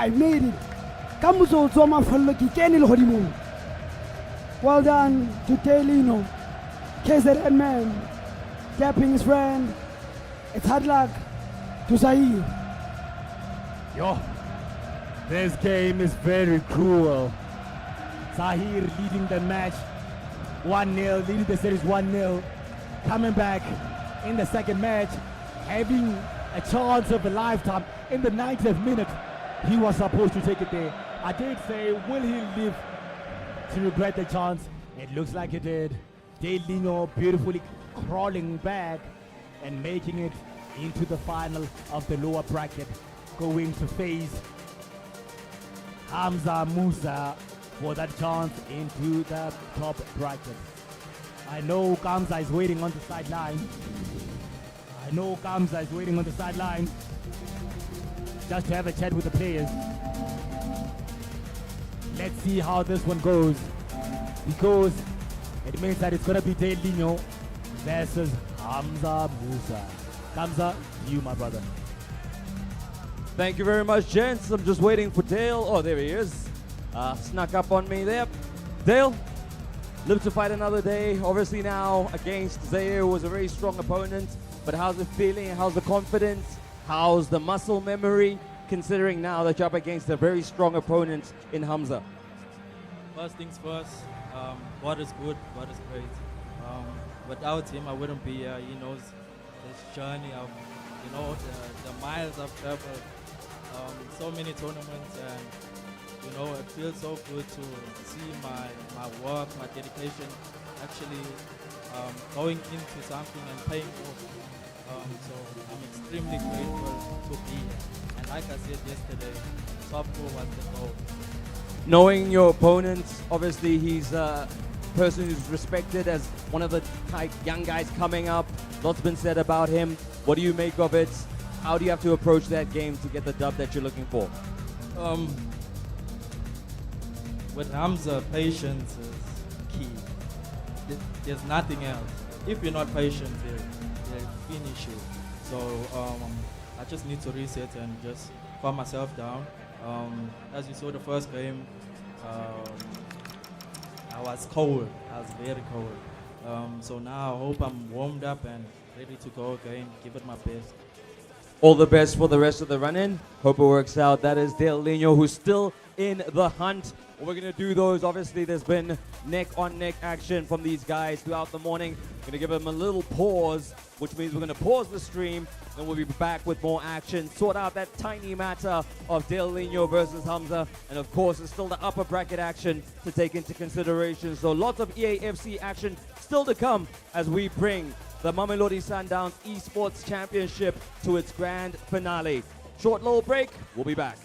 made it. Well done to Delino KZN, man, tapping his friend. It's hard luck to Zahir. Yo, this game is very cruel. Zahir leading the match 1-0, leading the series 1-0. Coming back in the second match, having a chance of a lifetime in the 90th minute. He was supposed to take it there. I did say, will he live to regret the chance? It looks like he did. Delino beautifully crawling back and making it into the final of the lower bracket, going to face Hamza Musa for that chance into the top bracket. I know Kamza is waiting on the sideline. Just to have a chat with the players. Let's see how this one goes, because it means that it's gonna be Delino versus Hamza Musa. Kamza, you, my brother. Thank you very much, gents. I'm just waiting for Dale. Oh, there he is. Snuck up on me there. Dale, live to fight another day. Obviously now against Zaire, who was a very strong opponent. But how's it feeling? How's the confidence? How's the muscle memory? Considering now that you're up against a very strong opponent in Hamza. First things first, God is good, God is great. Without him, I wouldn't be here. He knows this journey of, the miles I've traveled, so many tournaments, and it feels so good to see my work, my dedication actually going into something and paying off. So I'm extremely grateful to be here. And like I said yesterday, top 4 was the goal. Knowing your opponent, obviously he's a person who's respected as one of the young guys coming up. Lots been said about him. What do you make of it? How do you have to approach that game to get the dub that you're looking for? With Hamza, patience is key. There's nothing else. If you're not patient, they'll finish you. So I just need to reset and just calm myself down. As you saw the first game, I was cold. I was very cold. So now I hope I'm warmed up and ready to go again, give it my best. All the best for the rest of the run-in. Hope it works out. That is Dale Lino, who's still in the hunt. What we're going to do, though, is obviously there's been neck-on-neck action from these guys throughout the morning. We're going to give them a little pause, which means we're going to pause the stream, and we'll be back with more action. Sort out that tiny matter of Dale Lino versus Hamza. And, of course, there's still the upper bracket action to take into consideration. So lots of EAFC action still to come as we bring the Mamelodi Sundowns eSports Championship to its grand finale. Short little break. We'll be back.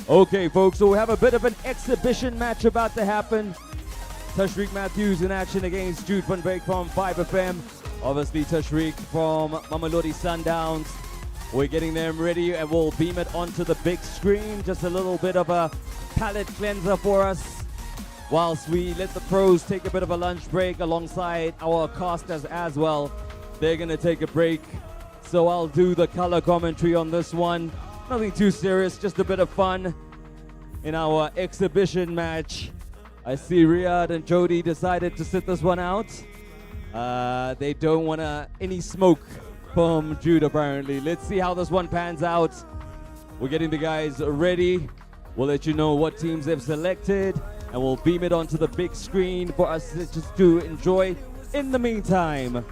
Okay, folks, so we have a bit of an exhibition match about to happen. Tashreeq Matthews in action against Jude van Beek from 5FM. Obviously, Tashreeq from Mamelodi Sundowns. We're getting them ready and we'll beam it onto the big screen. Just a little bit of a palate cleanser for us whilst we let the pros take a bit of a lunch break alongside our casters as well. They're going to take a break. So I'll do the color commentary on this one. Nothing too serious, just a bit of fun in our exhibition match. I see Riyadh and Jody decided to sit this one out. They don't want any smoke from Jude apparently. Let's see how this one pans out. We're getting the guys ready. We'll let you know what teams they've selected and we'll beam it onto the big screen for us just to enjoy in the meantime.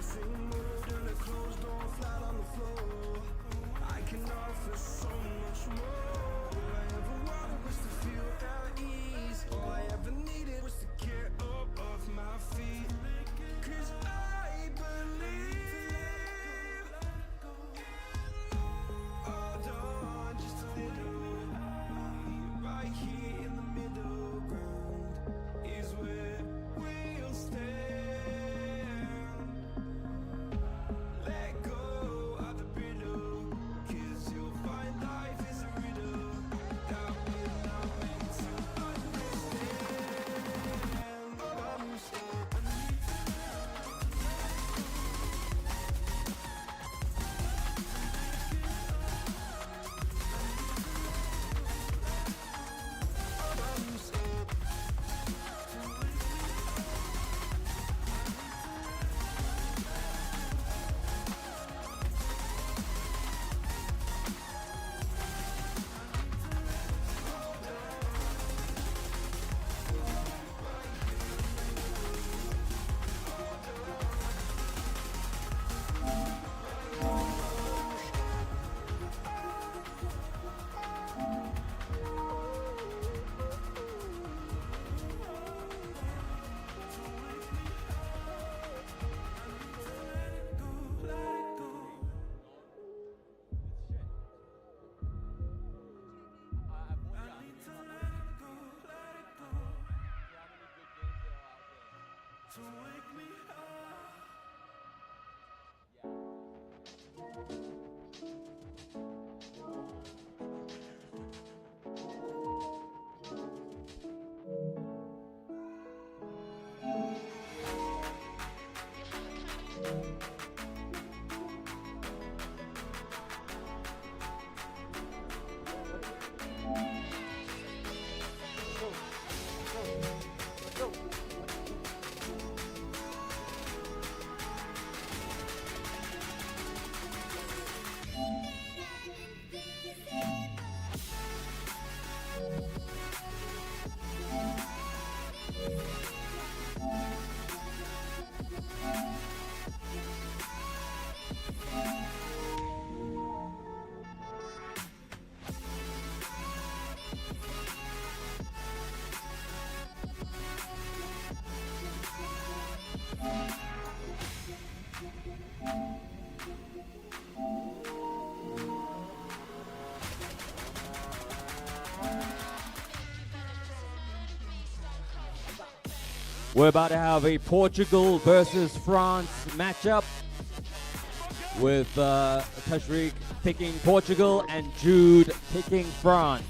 We're about to have a Portugal versus France matchup with Tashreeq picking Portugal and Jude picking France.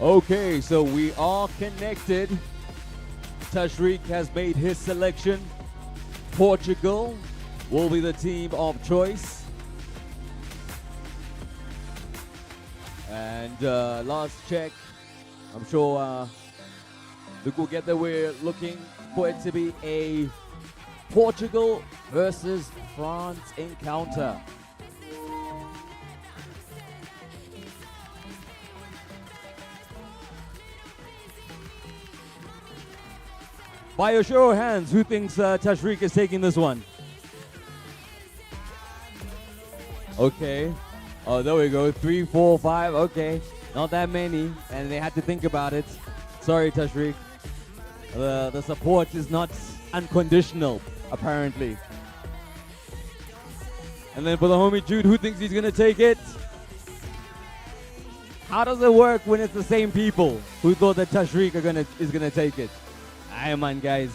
Okay, so we are connected. Tashreeq has made his selection. Portugal will be the team of choice. And last check, I'm sure Luke will get there. We're looking for it to be a Portugal versus France encounter. By a show of hands, who thinks Tashreeq is taking this one? Okay. Oh, there we go. 3, 4, 5. Okay. Not that many. And they had to think about it. Sorry, Tashreeq. The support is not unconditional, apparently. And then for the homie Jude, who thinks he's going to take it? How does it work when it's the same people who thought that Tashreeq is going to take it? Aye, man, guys.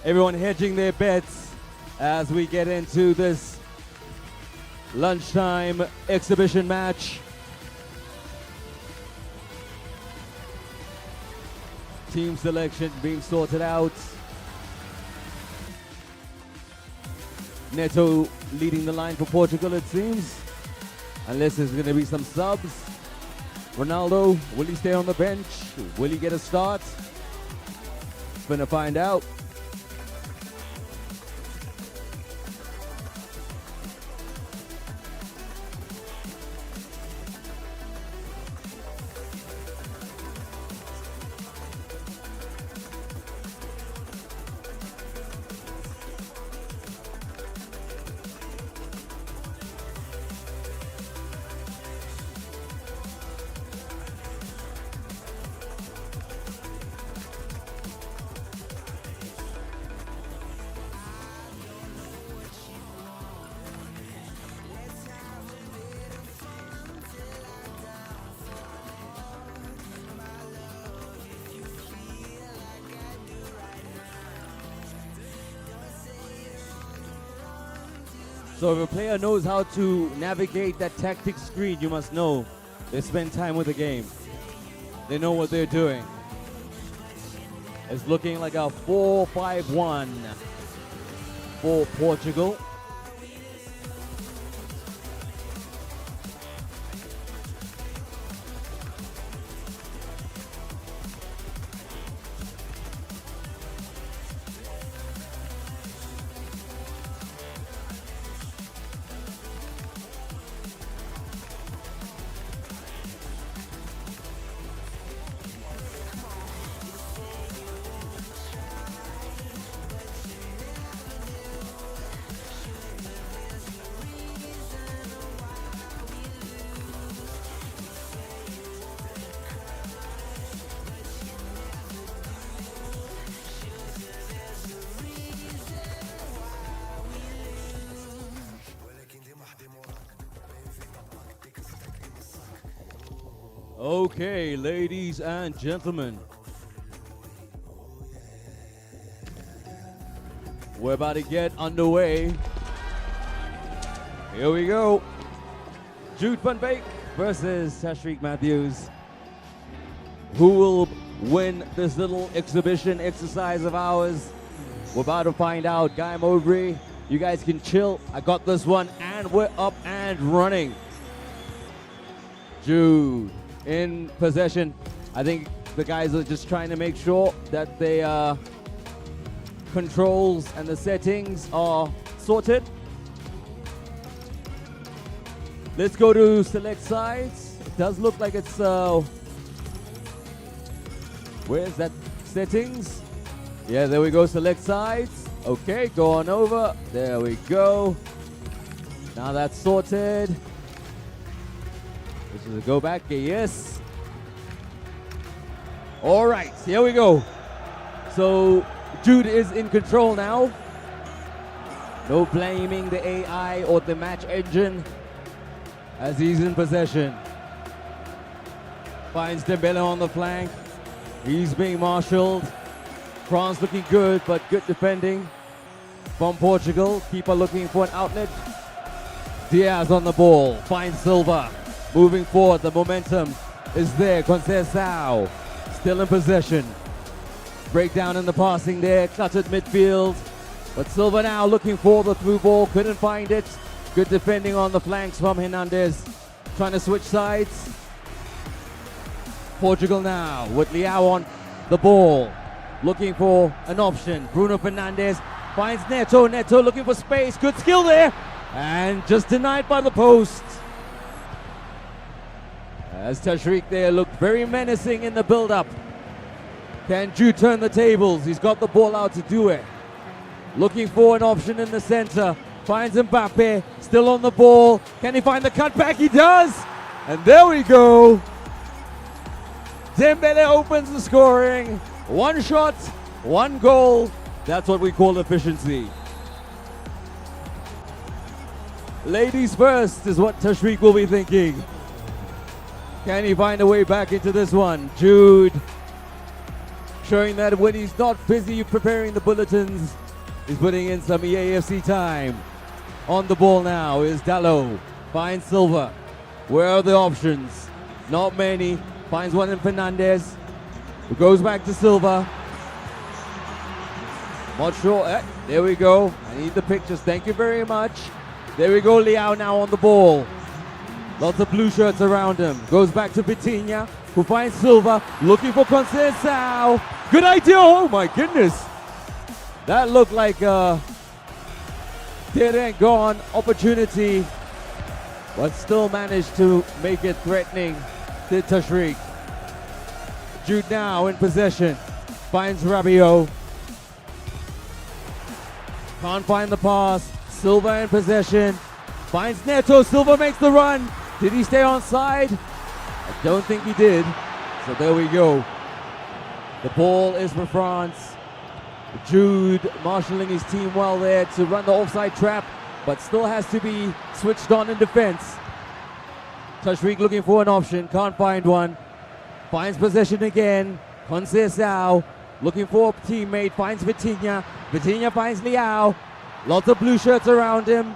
Everyone hedging their bets as we get into this lunchtime exhibition match. Team selection being sorted out. Neto leading the line for Portugal, it seems. Unless there's going to be some subs. Ronaldo, will he stay on the bench? Will he get a start? Gonna find out. So if a player knows how to navigate that tactics screen, you must know they spend time with the game. They know what they're doing. It's looking like a 4-5-1 for Portugal. Okay, ladies and gentlemen, we're about to get underway. Here we go. Jude Van Beek versus Tashreeq Matthews. Who will win this little exhibition exercise of ours? We're about to find out. Guy Mowbray, you guys can chill. I got this one, and we're up and running. Jude in possession. I think the guys are just trying to make sure that the controls and the settings are sorted. Let's go to select sides. It does look like it's where's that settings? Yeah, there we go, select sides. Okay, go on over. There we go. Now that's sorted. This is a go back, yes. All right, here we go. So Jude is in control now. No blaming the AI or the match engine as he's in possession. Finds Dembele on the flank. He's being marshaled. France looking good, but good defending from Portugal. Keeper looking for an outlet. Diaz on the ball, finds Silva. Moving forward, the momentum is there. Conceição still in possession. Breakdown in the passing there. Cluttered midfield. But Silva now looking for the through ball. Couldn't find it. Good defending on the flanks from Hernandez. Trying to switch sides. Portugal now with Leao on the ball. Looking for an option. Bruno Fernandes finds Neto. Neto looking for space. Good skill there. And just denied by the post. As Tashreeq there looked very menacing in the build-up. Can Jude turn the tables? He's got the ball out to do it. Looking for an option in the center. Finds Mbappe. Still on the ball. Can he find the cutback? He does. And there we go. Dembele opens the scoring. One shot, one goal. That's what we call efficiency. Ladies first is what Tashreeq will be thinking. Can he find a way back into this one? Jude showing that when he's not busy preparing the bulletins, he's putting in some EAFC time. On the ball now is Dalot. Finds Silva. Where are the options? Not many. Finds one in Fernandes. Who goes back to Silva. Not sure. There we go. I need the pictures. Thank you very much. There we go. Leao now on the ball. Lots of blue shirts around him. Goes back to Vitinha, who finds Silva. Looking for Conceição. Good idea. Oh my goodness. That looked like a dead and gone opportunity, but still managed to make it threatening to Tashreeq. Jude now in possession. Finds Rabiot. Can't find the pass. Silva in possession. Finds Neto. Silva makes the run. Did he stay on side? I don't think he did. So there we go. The ball is for France. Jude marshalling his team well there to run the offside trap, but still has to be switched on in defense. Tashreeq looking for an option. Can't find one. Finds possession again. Conceição looking for a teammate. Finds Vitinha. Vitinha finds Leao. Lots of blue shirts around him.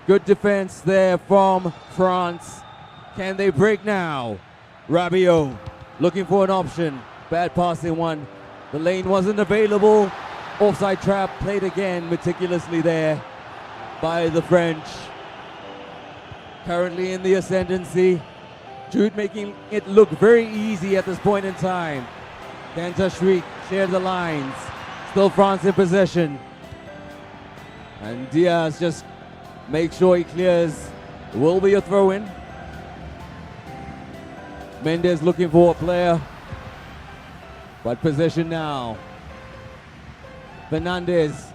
Good defense there from France. Can they break now? Rabiot looking for an option. Bad passing one. The lane wasn't available. Offside trap played again meticulously there by the French. Currently in the ascendancy. Jude making it look very easy at this point in time. Can Tashreeq share the lines? Still France in possession. And Diaz just makes sure he clears. It will be a throw-in. Mendes looking for a player. But possession now. Fernandes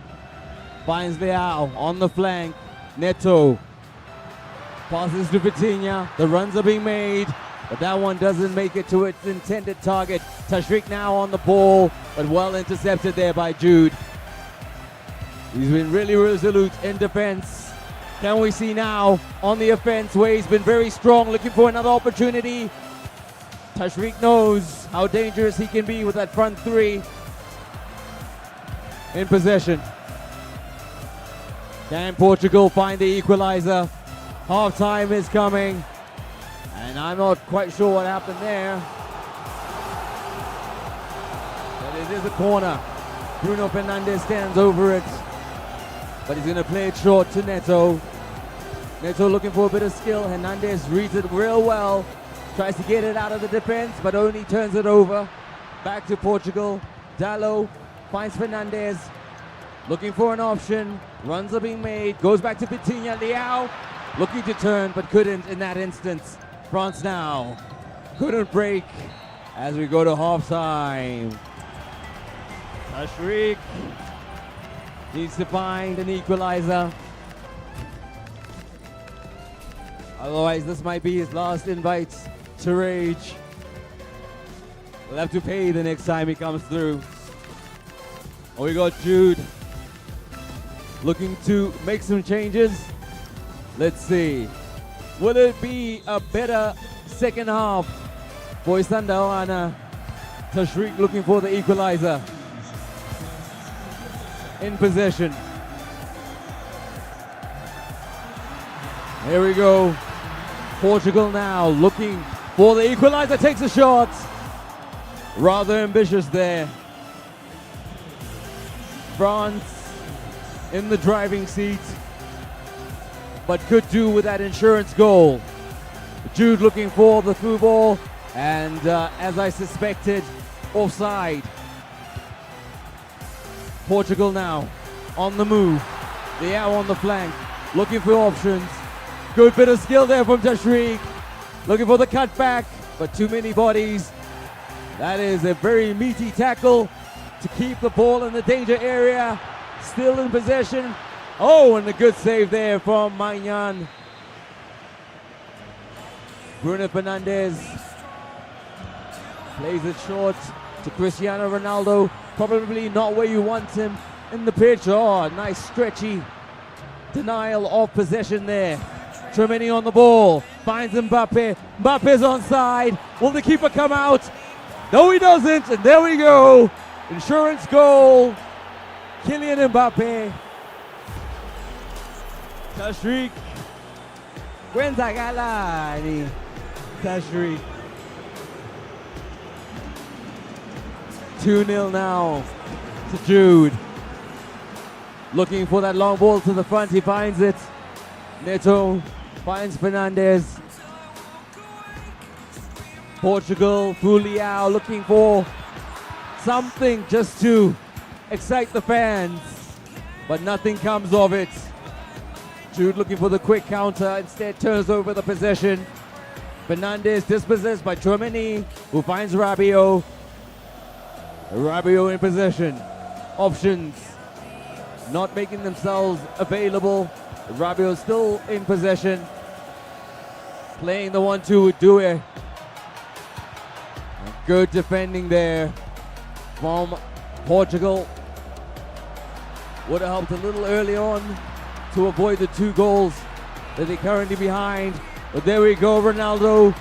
finds Leao on the flank. Neto passes to Vitinha. The runs are being made, but that one doesn't make it to its intended target. Tashreeq now on the ball, but well intercepted there by Jude. He's been really resolute in defense. Can we see now on the offense where he's been very strong, looking for another opportunity. Tashreeq knows how dangerous he can be with that front three. In possession. Can Portugal find the equalizer? Half time is coming, and I'm not quite sure what happened there. But it is a corner. Bruno Fernandes stands over it, but he's going to play it short to Neto. Neto looking for a bit of skill. Hernandez reads it real well. Tries to get it out of the defense, but only turns it over. Back to Portugal. Dalot finds Fernandes. Looking for an option. Runs are being made. Goes back to Vitinha. Leao looking to turn, but couldn't in that instance. France now couldn't break as we go to halftime. Tashreeq needs to find an equalizer. Otherwise, this might be his last invite to rAge. We'll have to pay the next time he comes through. Oh, we got Jude looking to make some changes. Let's see. Will it be a better second half for Sundowns? Tashreeq looking for the equalizer. In possession. Here we go. Portugal now looking for the equalizer, takes a shot. Rather ambitious there. France in the driving seat, but could do with that insurance goal. Jude looking for the through ball, and as I suspected, offside. Portugal now on the move. They are on the flank, looking for options. Good bit of skill there from Tashreeq. Looking for the cutback, but too many bodies. That is a very meaty tackle to keep the ball in the danger area. Still in possession. Oh, and a good save there from Magnan. Bruno Fernandes plays it short to Cristiano Ronaldo. Probably not where you want him in the pitch. Oh, nice stretchy denial of possession there. Tremeni on the ball, finds Mbappe. Mbappe's onside. Will the keeper come out? No, he doesn't. And there we go. Insurance goal. Kylian Mbappe. Tashreeq. Cuenta Galani. Tashreeq. 2-0 now to Jude. Looking for that long ball to the front. He finds it. Neto finds Fernandes. Portugal, Fuliao looking for something just to excite the fans, but nothing comes of it. Jude looking for the quick counter, instead turns over the possession. Fernandes dispossessed by Tremeni, who finds Rabiot. Rabiot in possession. Options not making themselves available. Rabiot still in possession. Playing the 1-2 with Doué. Good defending there from Portugal. Would have helped a little early on to avoid the 2 goals that they're currently behind. But there we go, Ronaldo,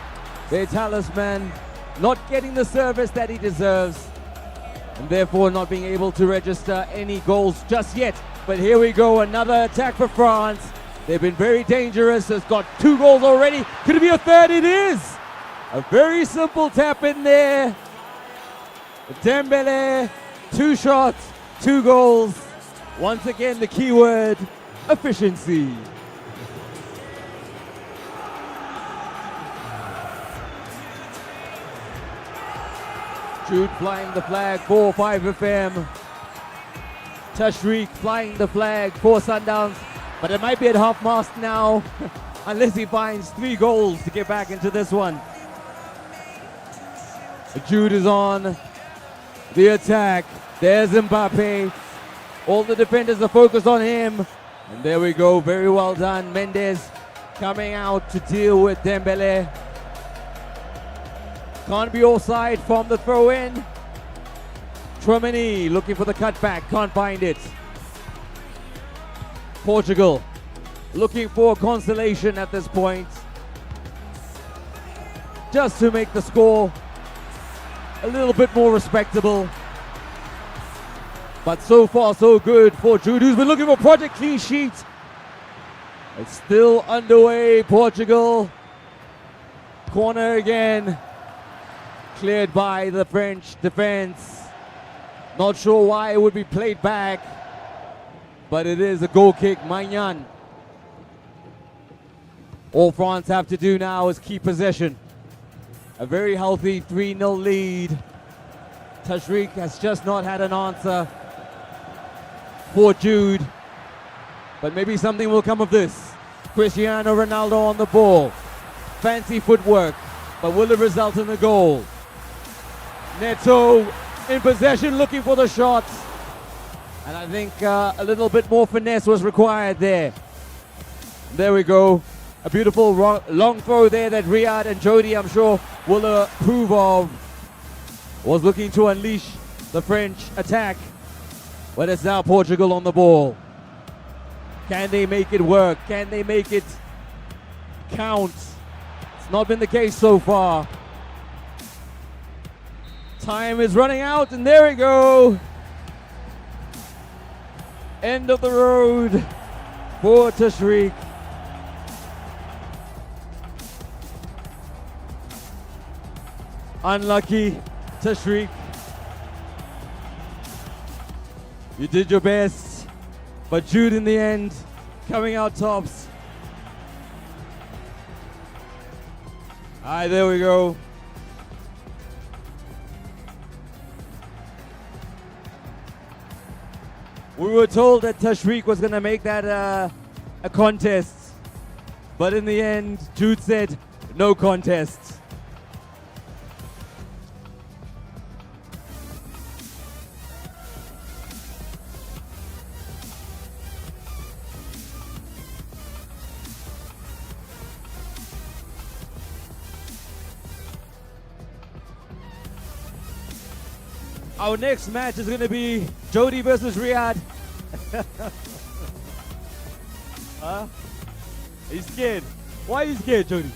their talisman, not getting the service that he deserves, and therefore not being able to register any goals just yet. But here we go, another attack for France. They've been very dangerous. It's got 2 goals already. Could it be a third? It is. A very simple tap in there. Dembele, 2 shots, 2 goals. Once again, the key word, efficiency. Jude flying the flag for 5FM. Tashreeq flying the flag for Sundowns, but it might be at half-mast now unless he finds 3 goals to get back into this one. Jude is on the attack. There's Mbappe. All the defenders are focused on him. And there we go, very well done. Mendes coming out to deal with Dembele. Can't be offside from the throw-in. Tremeni looking for the cutback, can't find it. Portugal looking for consolation at this point, just to make the score a little bit more respectable. But so far so good for Jude, who's been looking for Project Clean Sheet. It's still underway. Portugal, corner again, cleared by the French defense. Not sure why it would be played back, but it is a goal kick. Magnan. All France have to do now is keep possession. A very healthy 3-0 lead. Tashreeq has just not had an answer for Jude, but maybe something will come of this. Cristiano Ronaldo on the ball. Fancy footwork, but will it result in the goal? Neto in possession, looking for the shots. And I think a little bit more finesse was required there. There we go. A beautiful long throw there that Riyad and Jody, I'm sure, will approve of. Was looking to unleash the French attack, but it's now Portugal on the ball. Can they make it work? Can they make it count? It's not been the case so far. Time is running out, and there we go. End of the road for Tashreeq. Unlucky, Tashreeq. You did your best, but Jude in the end, coming out tops. All right, there we go. We were told that Tashreeq was gonna make that a contest, but in the end, Jude said no contest. Our next match is going to be Jody versus rAge. Huh? Are you scared? Why are you scared, Jody?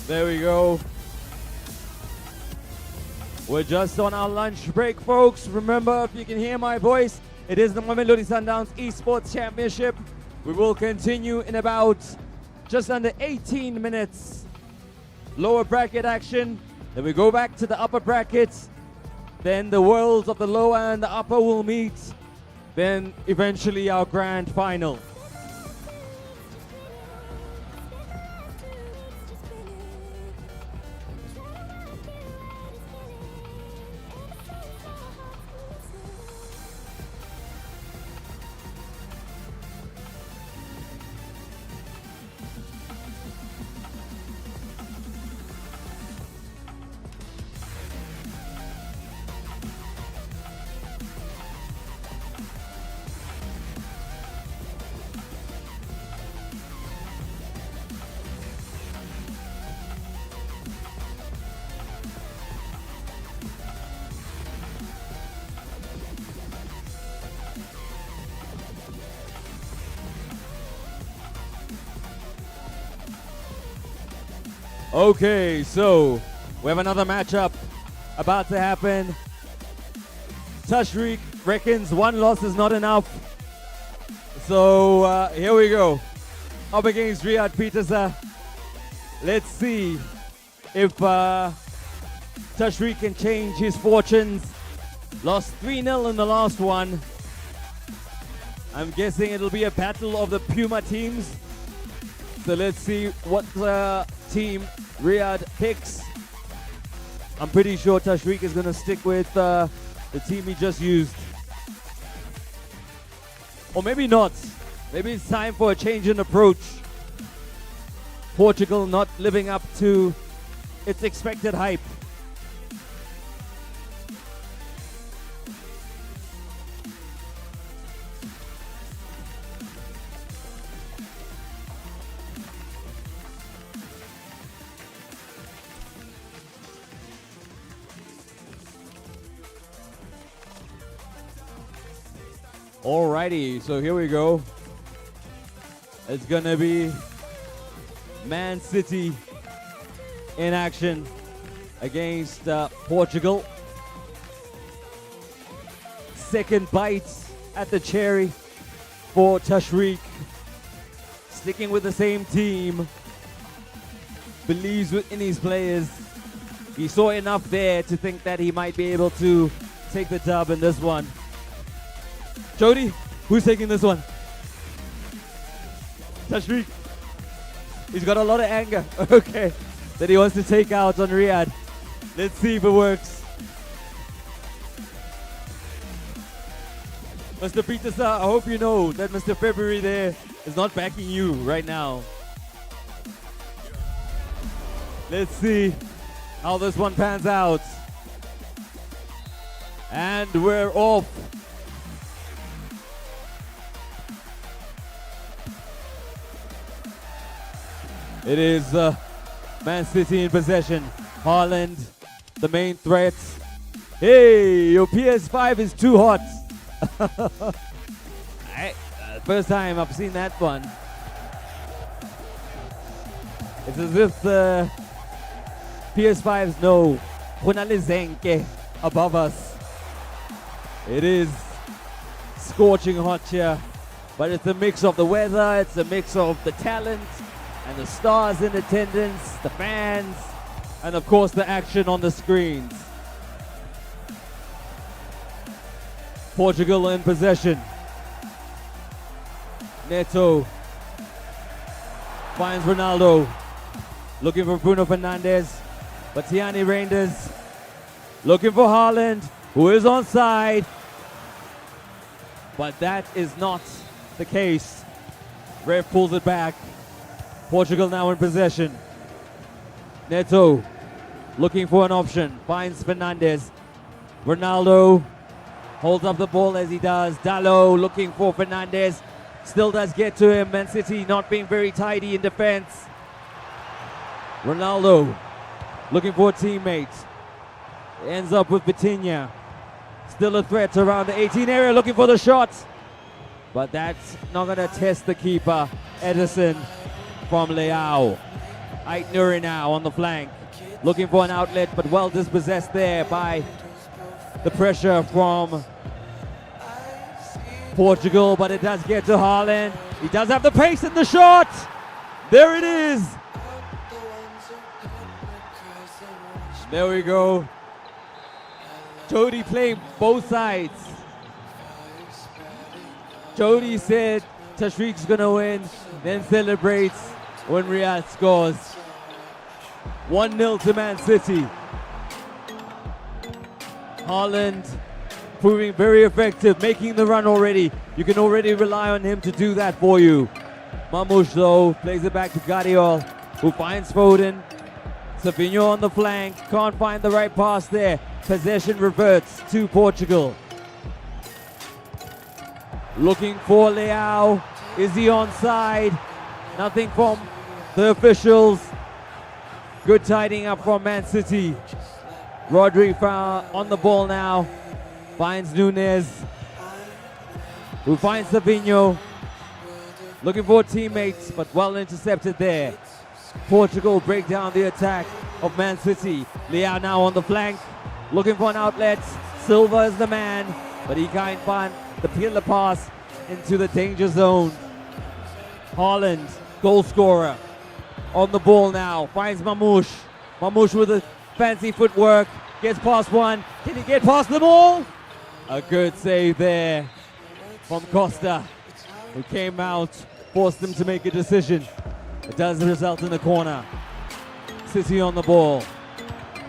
There we go. We're just on our lunch break, folks. Remember, if you can hear my voice, it is the Mamelodi Sundowns eSports Championship. We will continue in about just under 18 minutes. Lower bracket action. Then we go back to the upper brackets. Then the worlds of the lower and the upper will meet. Then eventually our grand final. Okay, so we have another matchup about to happen. Tashreeq reckons one loss is not enough. So here we go. Up against rAge Petersa. Let's see if Tashreeq can change his fortunes. Lost 3-0 in the last one. I'm guessing it'll be a battle of the Puma teams. So let's see what team rAge picks. I'm pretty sure Tashreeq is going to stick with the team he just used. Or maybe not. Maybe it's time for a change in approach. Portugal not living up to its expected hype. Alrighty, so here we go. It's gonna be Man City in action against Portugal. Second bite at the cherry for Tashreeq. Sticking with the same team. Believes in his players. He saw enough there to think that he might be able to take the dub in this one. Jody, who's taking this one? Tashreeq. He's got a lot of anger, okay, that he wants to take out on rAge. Let's see if it works. Mr. Petersa, I hope you know that Mr. February there is not backing you right now. Let's see how this one pans out. And we're off. It is Man City in possession. Haaland, the main threat. Hey, your PS5 is too hot. First time I've seen that one. It's as if the PS5s know Hunalizenke above us. It is scorching hot here, but it's a mix of the weather, it's a mix of the talent and the stars in attendance, the fans, and of course the action on the screens. Portugal in possession. Neto finds Ronaldo, looking for Bruno Fernandes, but Tiani Reinders looking for Haaland, who is onside, but that is not the case. Ref pulls it back. Portugal now in possession. Neto looking for an option, finds Fernandes. Ronaldo holds up the ball as he does. Dalot looking for Fernandes. Still does get to him. Man City not being very tidy in defense. Ronaldo looking for a teammate. Ends up with Vitinha. Still a threat around the 18 area, looking for the shot. But that's not going to test the keeper. Edison from Leao. Ait Nuri now on the flank. Looking for an outlet, but well dispossessed there by the pressure from Portugal, but it does get to Haaland. He does have the pace in the shot. There it is. There we go. Jody playing both sides. Jody said Tashreeq's gonna win, then celebrates when Riyadh scores. 1-0 to Man City. Haaland proving very effective, making the run already. You can already rely on him to do that for you. Mamouche though plays it back to Guardiola, who finds Foden. Savinho on the flank, can't find the right pass there. Possession reverts to Portugal. Looking for Leao. Is he onside? Nothing from the officials. Good tidying up from Man City. Rodri on the ball now. Finds Nunes, who finds Savinho. Looking for teammates, but well intercepted there. Portugal break down the attack of Man City. Leao now on the flank, looking for an outlet. Silva is the man, but he can't find the pillar pass into the danger zone. Haaland, goal scorer, on the ball now. Finds Mamouche. Mamouche with a fancy footwork. Gets past one. Can he get past them all? A good save there from Costa, who came out, forced them to make a decision. It does result in a corner. City on the ball.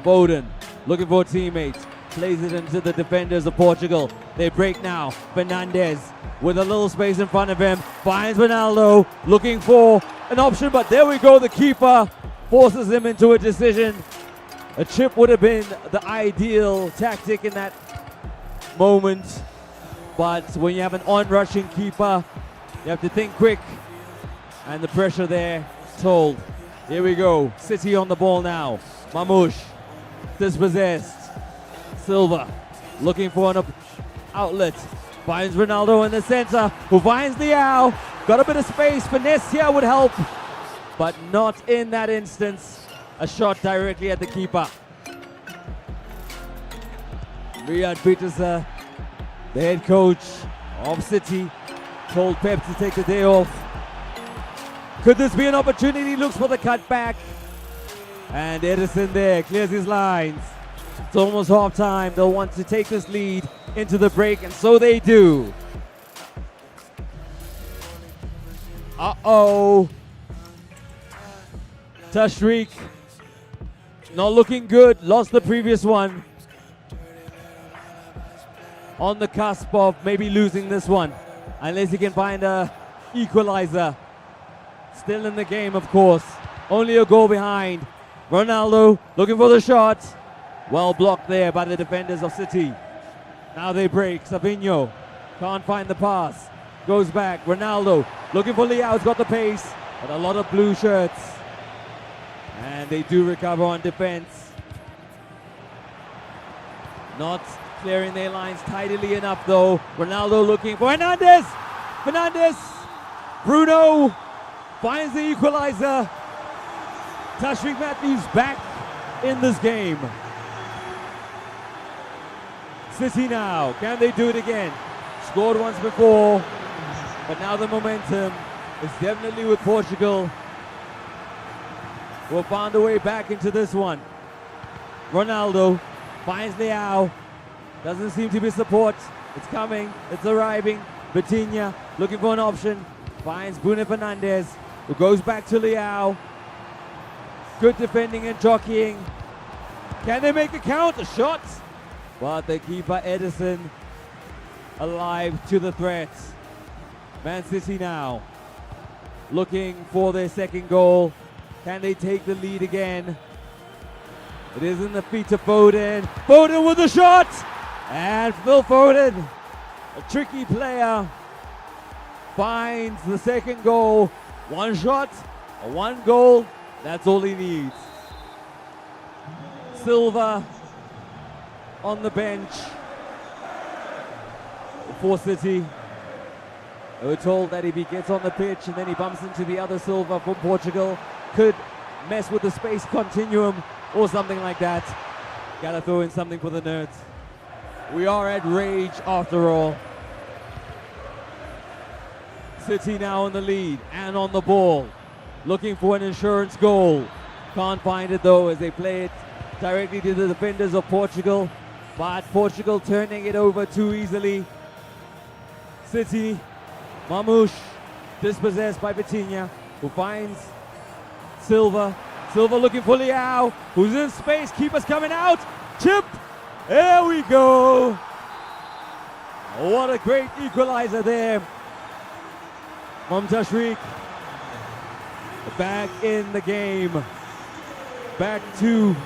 Foden looking for a teammate. Plays it into the defenders of Portugal. They break now. Fernandes with a little space in front of him. Finds Ronaldo looking for an option, but there we go. The keeper forces him into a decision. A chip would have been the ideal tactic in that moment, but when you have an on-rushing keeper, you have to think quick, and the pressure there told. Here we go. City on the ball now. Mamouche dispossessed. Silva looking for an outlet. Finds Ronaldo in the center, who finds Leao. Got a bit of space. Finesse here would help, but not in that instance. A shot directly at the keeper. Riyad Peterson, the head coach of City, told Pep to take the day off. Could this be an opportunity? Looks for the cutback. And Edison there clears his lines. It's almost half time. They'll want to take this lead into the break, and so they do. Uh-oh. Tashreeq not looking good. Lost the previous one. On the cusp of maybe losing this one, unless he can find a equalizer. Still in the game, of course. Only a goal behind. Ronaldo looking for the shot. Well blocked there by the defenders of City. Now they break. Savinho can't find the pass. Goes back. Ronaldo looking for Leao. He's got the pace, but a lot of blue shirts. And they do recover on defense. Not clearing their lines tidily enough though. Ronaldo looking for Fernandes. Fernandes. Bruno finds the equalizer. Tashreeq Matthews back in this game. City now. Can they do it again? scored once before, but now the momentum is definitely with Portugal. Will find a way back into this one. Ronaldo finds Leao. Doesn't seem to be support. It's coming. It's arriving. Vitinha looking for an option. Finds Bruno Fernandes, who goes back to Leao. Good defending and jockeying. Can they make a count? A shot. But the keeper Edison alive to the threat. Man City now looking for their second goal. Can they take the lead again? It is in the feet of Foden. Foden with a shot! And Phil Foden, a tricky player, finds the second goal. One shot, one goal, that's all he needs. Silva on the bench for City. We're told that if he gets on the pitch and then he bumps into the other Silva from Portugal, could mess with the space continuum or something like that. Gotta throw in something for the nerds. We are at rAge after all. City now in the lead and on the ball. Looking for an insurance goal. Can't find it though as they play it directly to the defenders of Portugal. But Portugal turning it over too easily. City, Mamouche, dispossessed by Vitinha, who finds Silva. Silva looking for Leao, who's in space. Keeper's coming out. Chip. There we go. What a great equalizer there from Tashreeq. Back in the game. Back to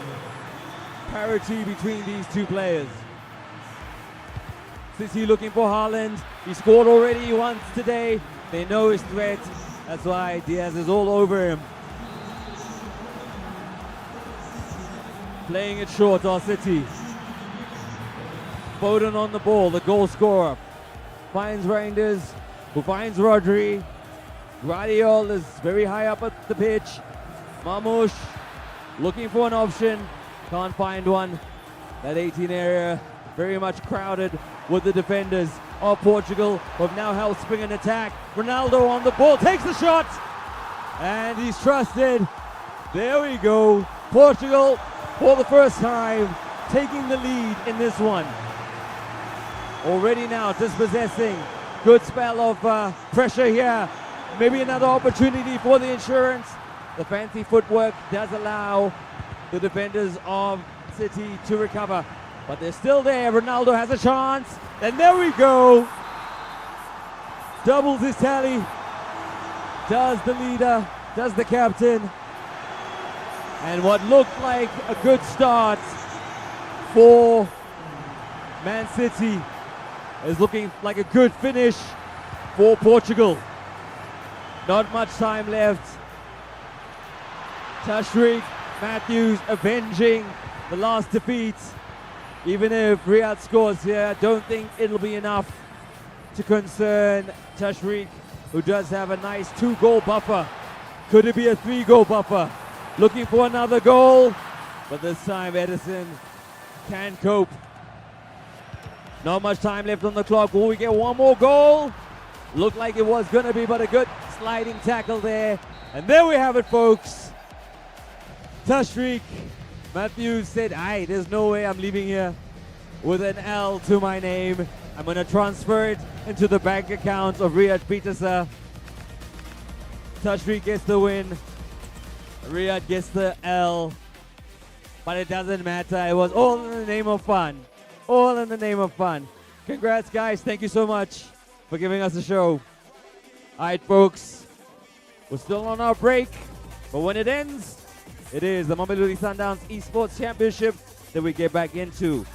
parity between these two players. City looking for Haaland. He scored already once today. They know his threat. That's why Diaz is all over him. Playing it short, our City. Foden on the ball, the goal scorer. Finds Reinders, who finds Rodri. Guardiol is very high up at the pitch. Mamouche looking for an option. Can't find one. That 18 area very much crowded with the defenders of Portugal, who have now helped spring an attack. Ronaldo on the ball, takes the shot. And he's trusted. There we go. Portugal, for the first time, taking the lead in this one. Already now dispossessing. Good spell of pressure here. Maybe another opportunity for the insurance. The fancy footwork does allow the defenders of City to recover. But they're still there. Ronaldo has a chance. And there we go. Doubles his tally. Does the leader, does the captain. And what looked like a good start for Man City is looking like a good finish for Portugal. Not much time left. Tashreeq Matthews avenging the last defeat. Even if Riyadh scores here, I don't think it'll be enough to concern Tashreeq, who does have a nice 2-goal buffer. Could it be a 3-goal buffer? Looking for another goal, but this time Edison can cope. Not much time left on the clock. Will we get one more goal? Looked like it was going to be, but a good sliding tackle there. And there we have it, folks. Tashreeq Matthews said, "Aye, there's no way I'm leaving here with an L to my name. I'm going to transfer it into the bank account of Riyadh Petersa." Tashreeq gets the win. Riyadh gets the L. But it doesn't matter. It was all in the name of fun. All in the name of fun. Congrats, guys. Thank you so much for giving us a show. All right, folks. We're still on our break. But when it ends, it is the Mamelodi Sundowns eSports Championship that we get back into.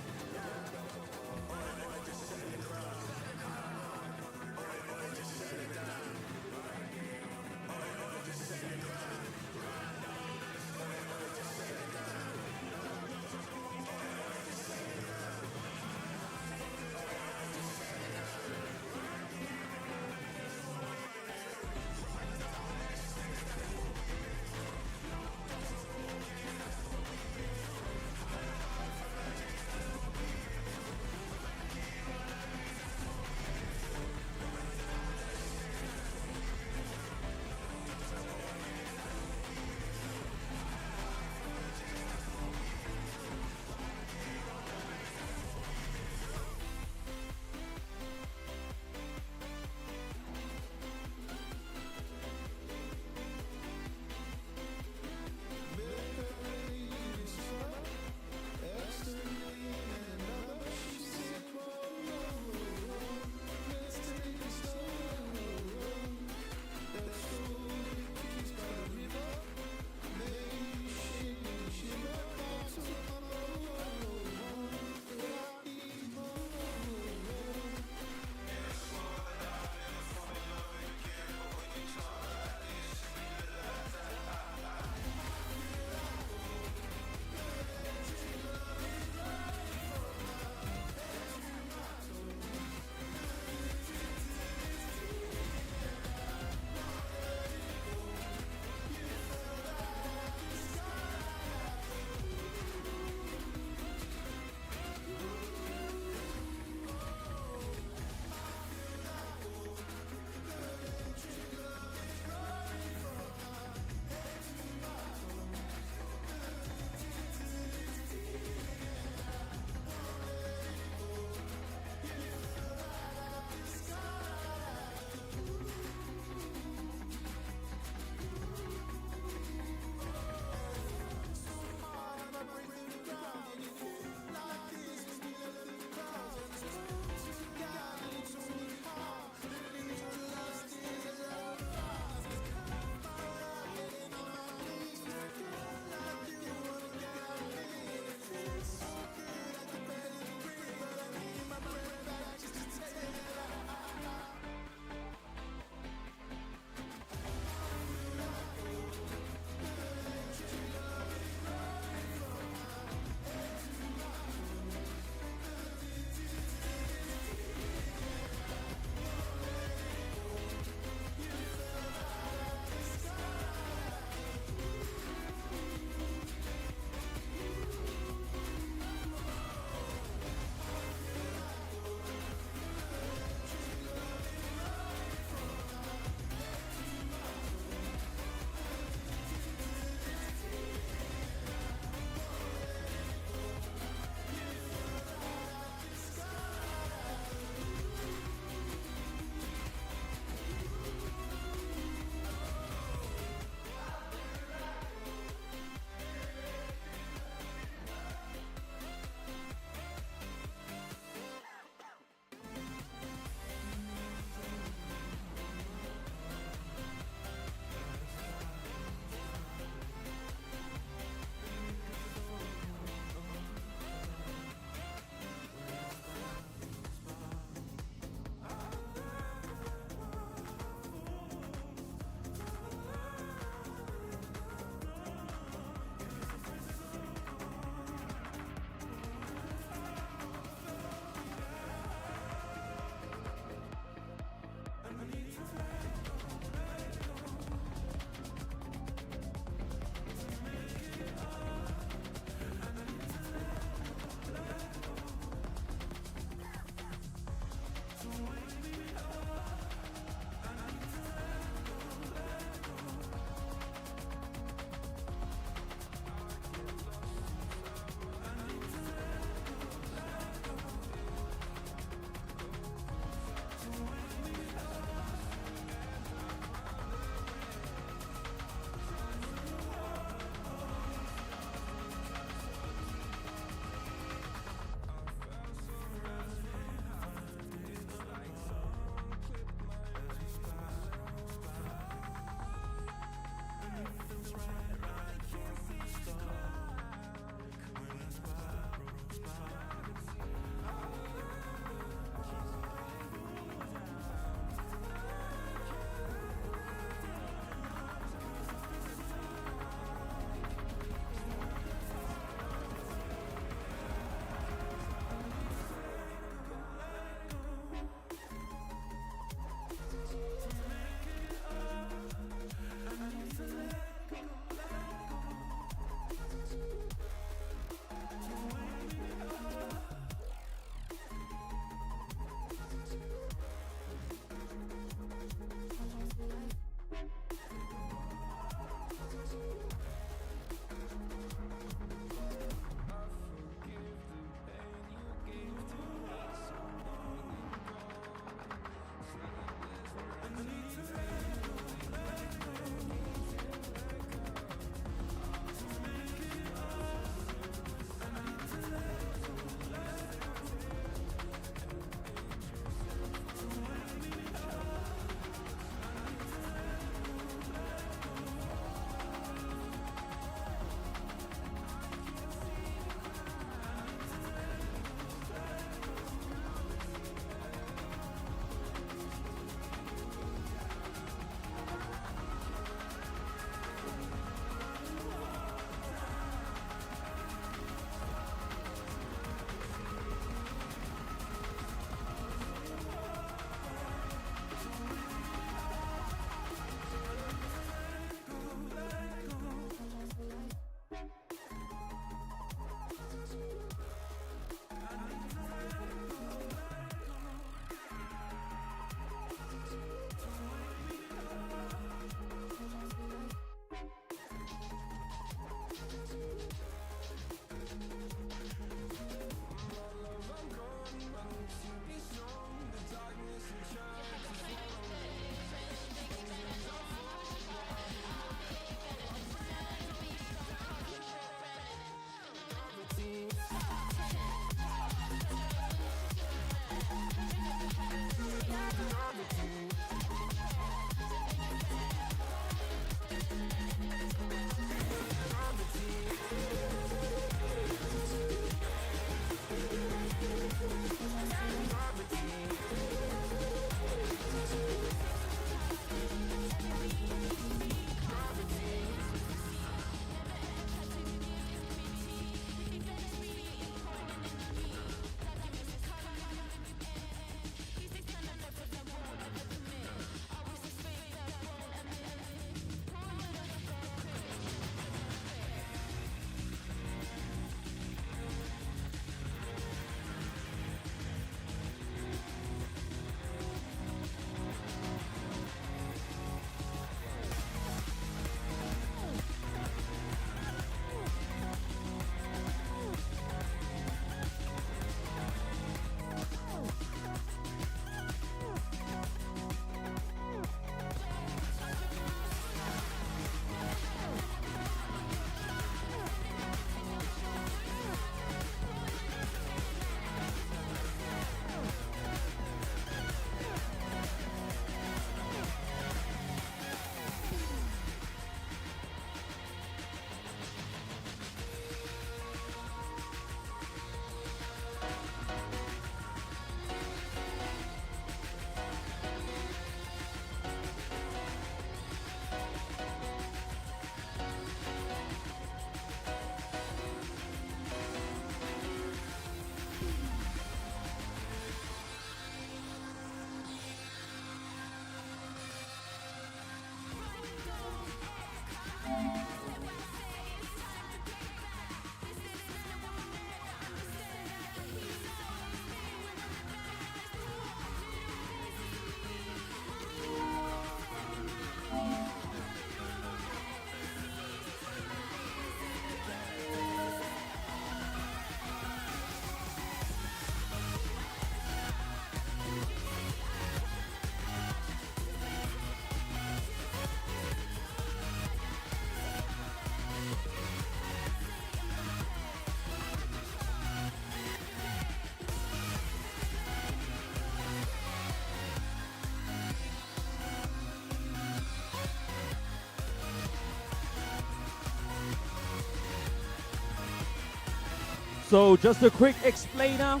So just a quick explainer.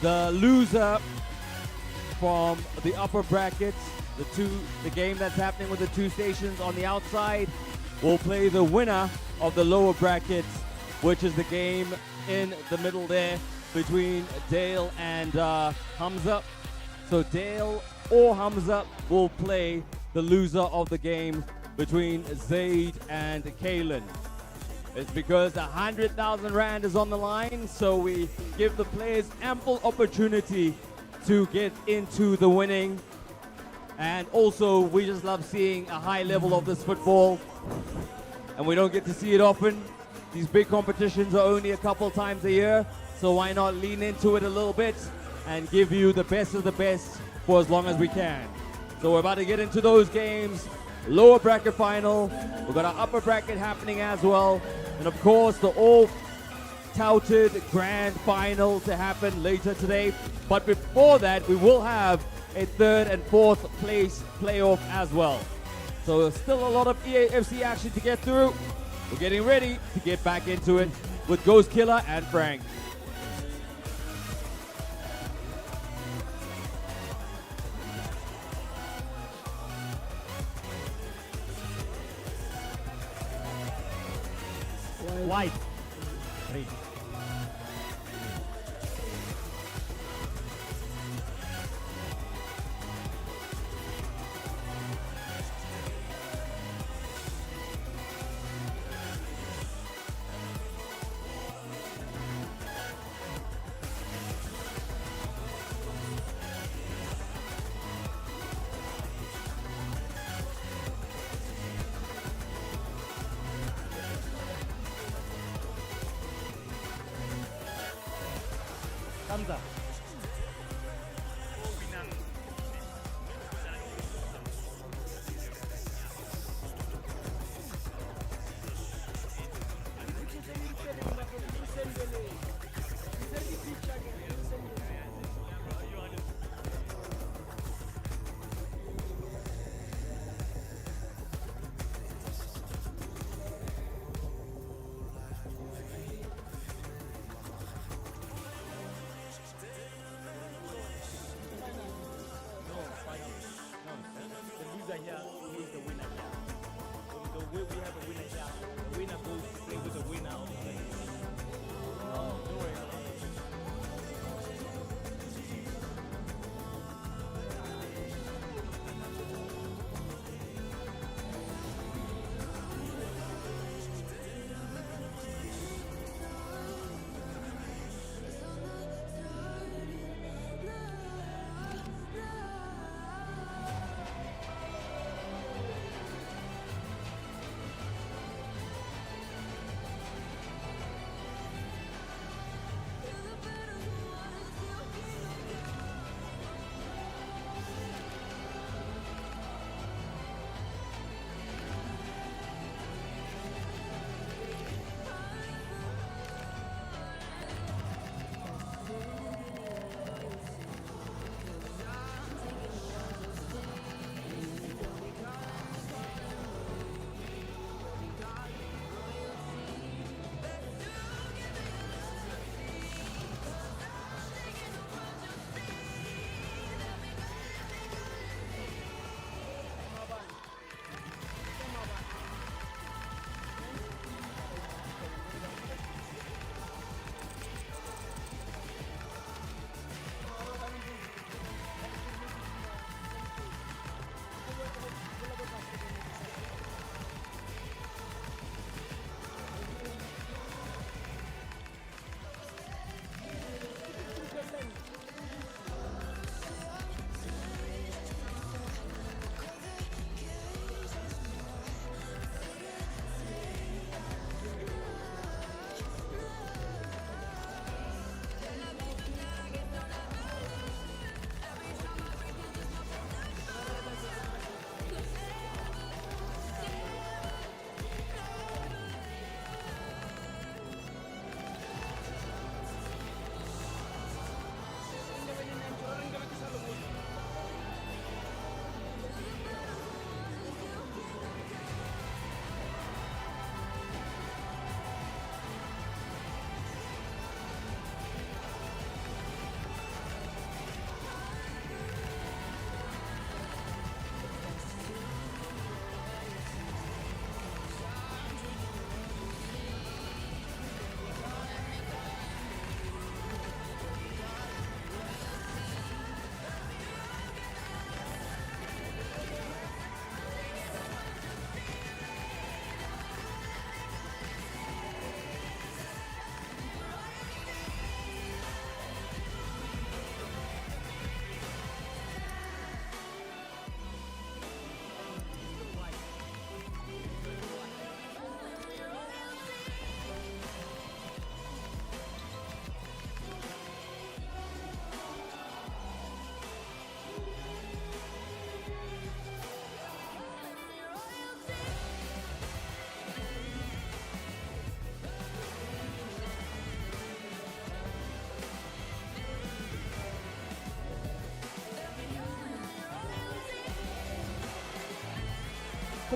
The loser from the upper brackets, the game that's happening with the two stations on the outside, will play the winner of the lower brackets, which is the game in the middle there between Dale and Hamza. So Dale or Hamza will play the loser of the game between Zaid and Kalen. It's because 100,000 Rand is on the line, so we give the players ample opportunity to get into the winning. And also, we just love seeing a high level of this football, and we don't get to see it often. These big competitions are only a couple times a year, so why not lean into it a little bit and give you the best of the best for as long as we can. So we're about to get into those games. Lower bracket final, we've got our upper bracket happening as well, and of course the all-touted grand final to happen later today. But before that, we will have a third and fourth place playoff as well. So there's still a lot of EAFC action to get through. We're getting ready to get back into it with Ghost Killer and Frank. White. Three. Hamza.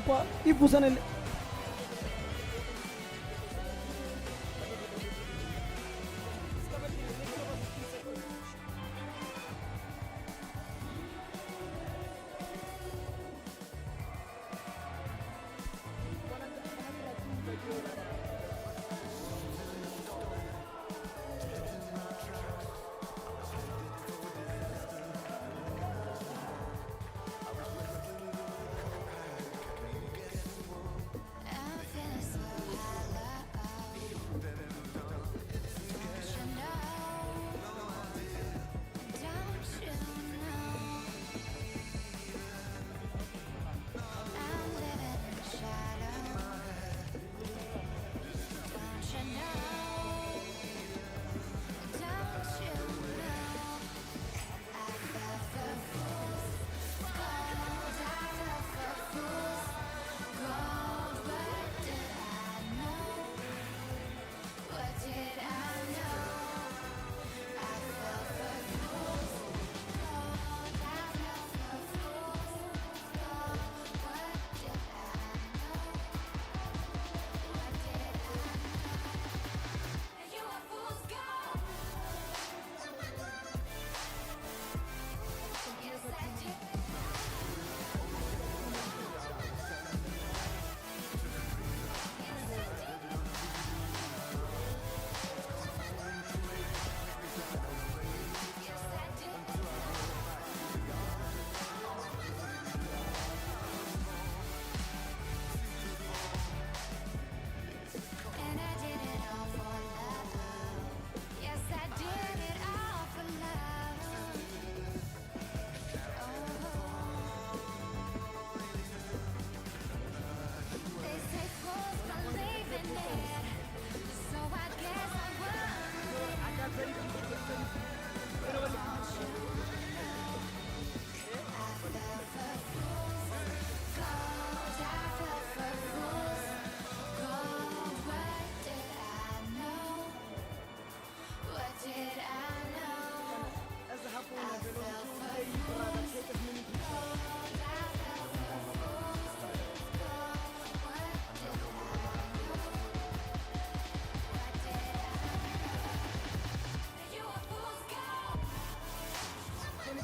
kopa ivusane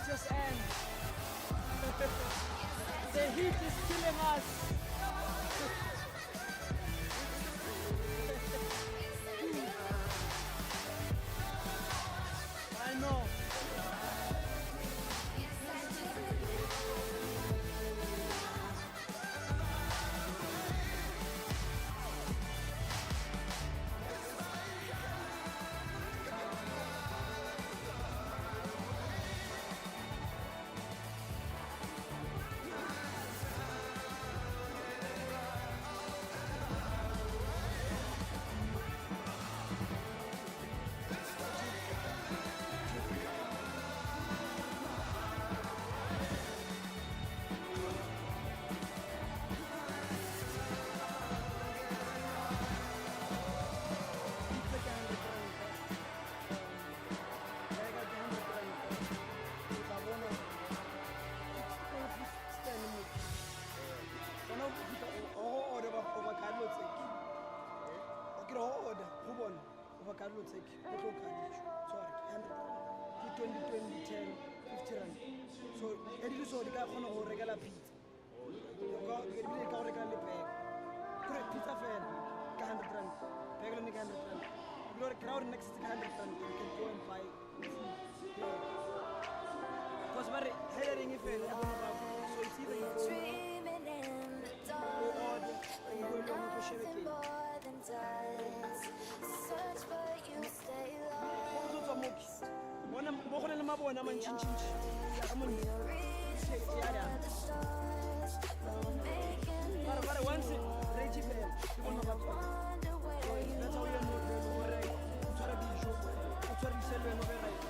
just end. The heat is killing us. I know. Carlo take sorry 100 20 10 50 rand so edile so di ka khona go rekela pizza go edile ka go rekela le bag kore pizza fan ka 100 rand bag le ka 100 rand you know crowd next to 100 rand you can go and buy because very hiring if I don't know so it's either you dreaming in the dark you go to share it search but you stay lost bona bogone le mabona mantšintšintši but once rAge fell ke bona batho that's how you know gore o tshwara dijo o tshwara diselo no be right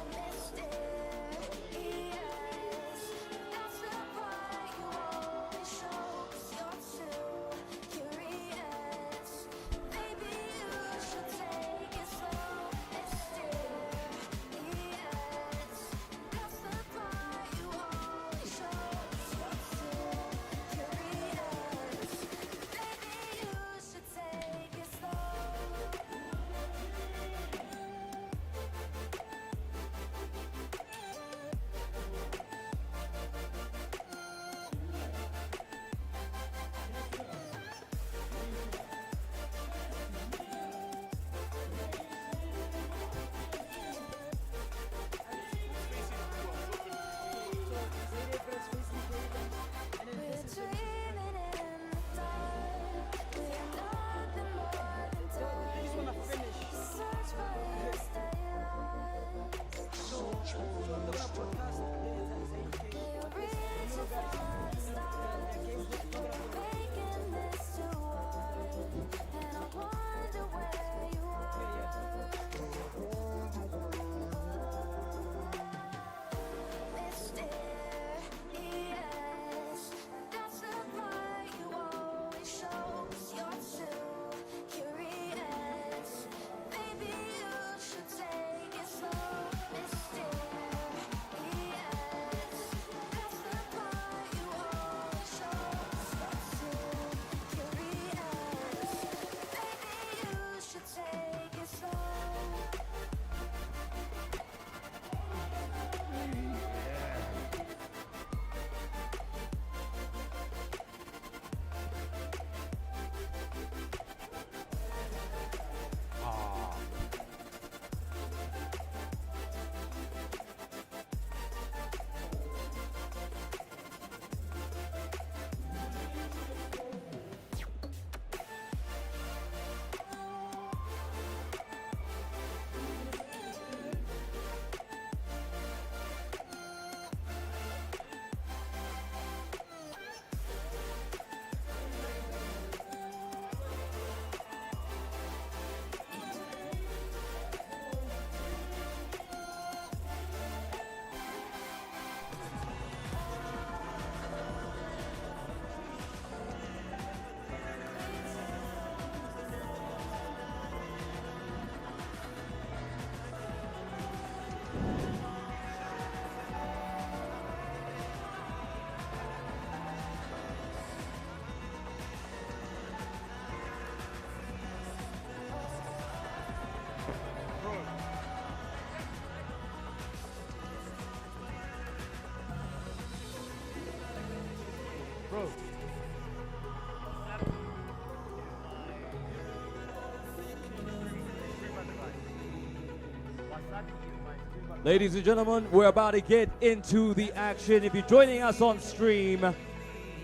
Ladies and gentlemen, we're about to get into the action. If you're joining us on stream,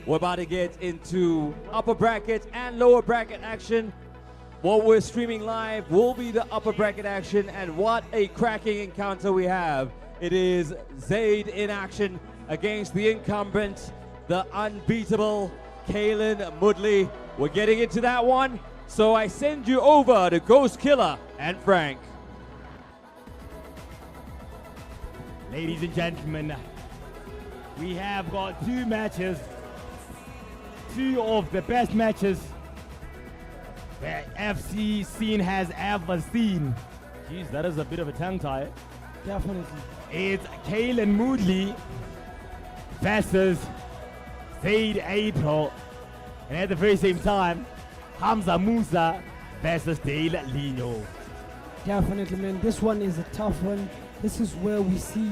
we're about to get into upper bracket and lower bracket action. What we're streaming live will be the upper bracket action, and what a cracking encounter we have. It is Zaid in action against the incumbent, the unbeatable Kalen Mudley. We're getting into that one, so I send you over to Ghost Killer and Frank. Ladies and gentlemen, we have got two matches, two of the best matches the FC scene has ever seen. Jeez, that is a bit of a tongue tie. Definitely. It's Kalen Mudley versus Zaid April, and at the very same time, Hamza Musa versus Dale Lino. Definitely, man. This one is a tough one. This is where we see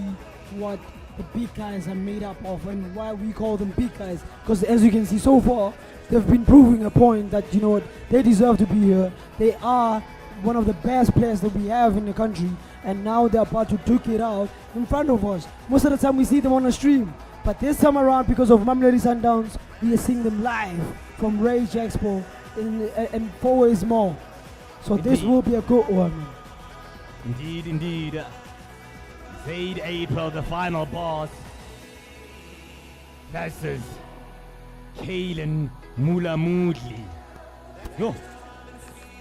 what the big guys are made up of and why we call them big guys. Because as you can see so far, they've been proving a point that, you know what, they deserve to be here. They are one of the best players that we have in the country, and now they're about to duke it out in front of us. Most of the time we see them on the stream, but this time around, because of Mamelodi Sundowns, we are seeing them live from rAge Expo and 4 ways more. So Indeed. this will be a good one. Indeed, indeed. Zaid April, the final boss, versus Kalen Mudley. Yo,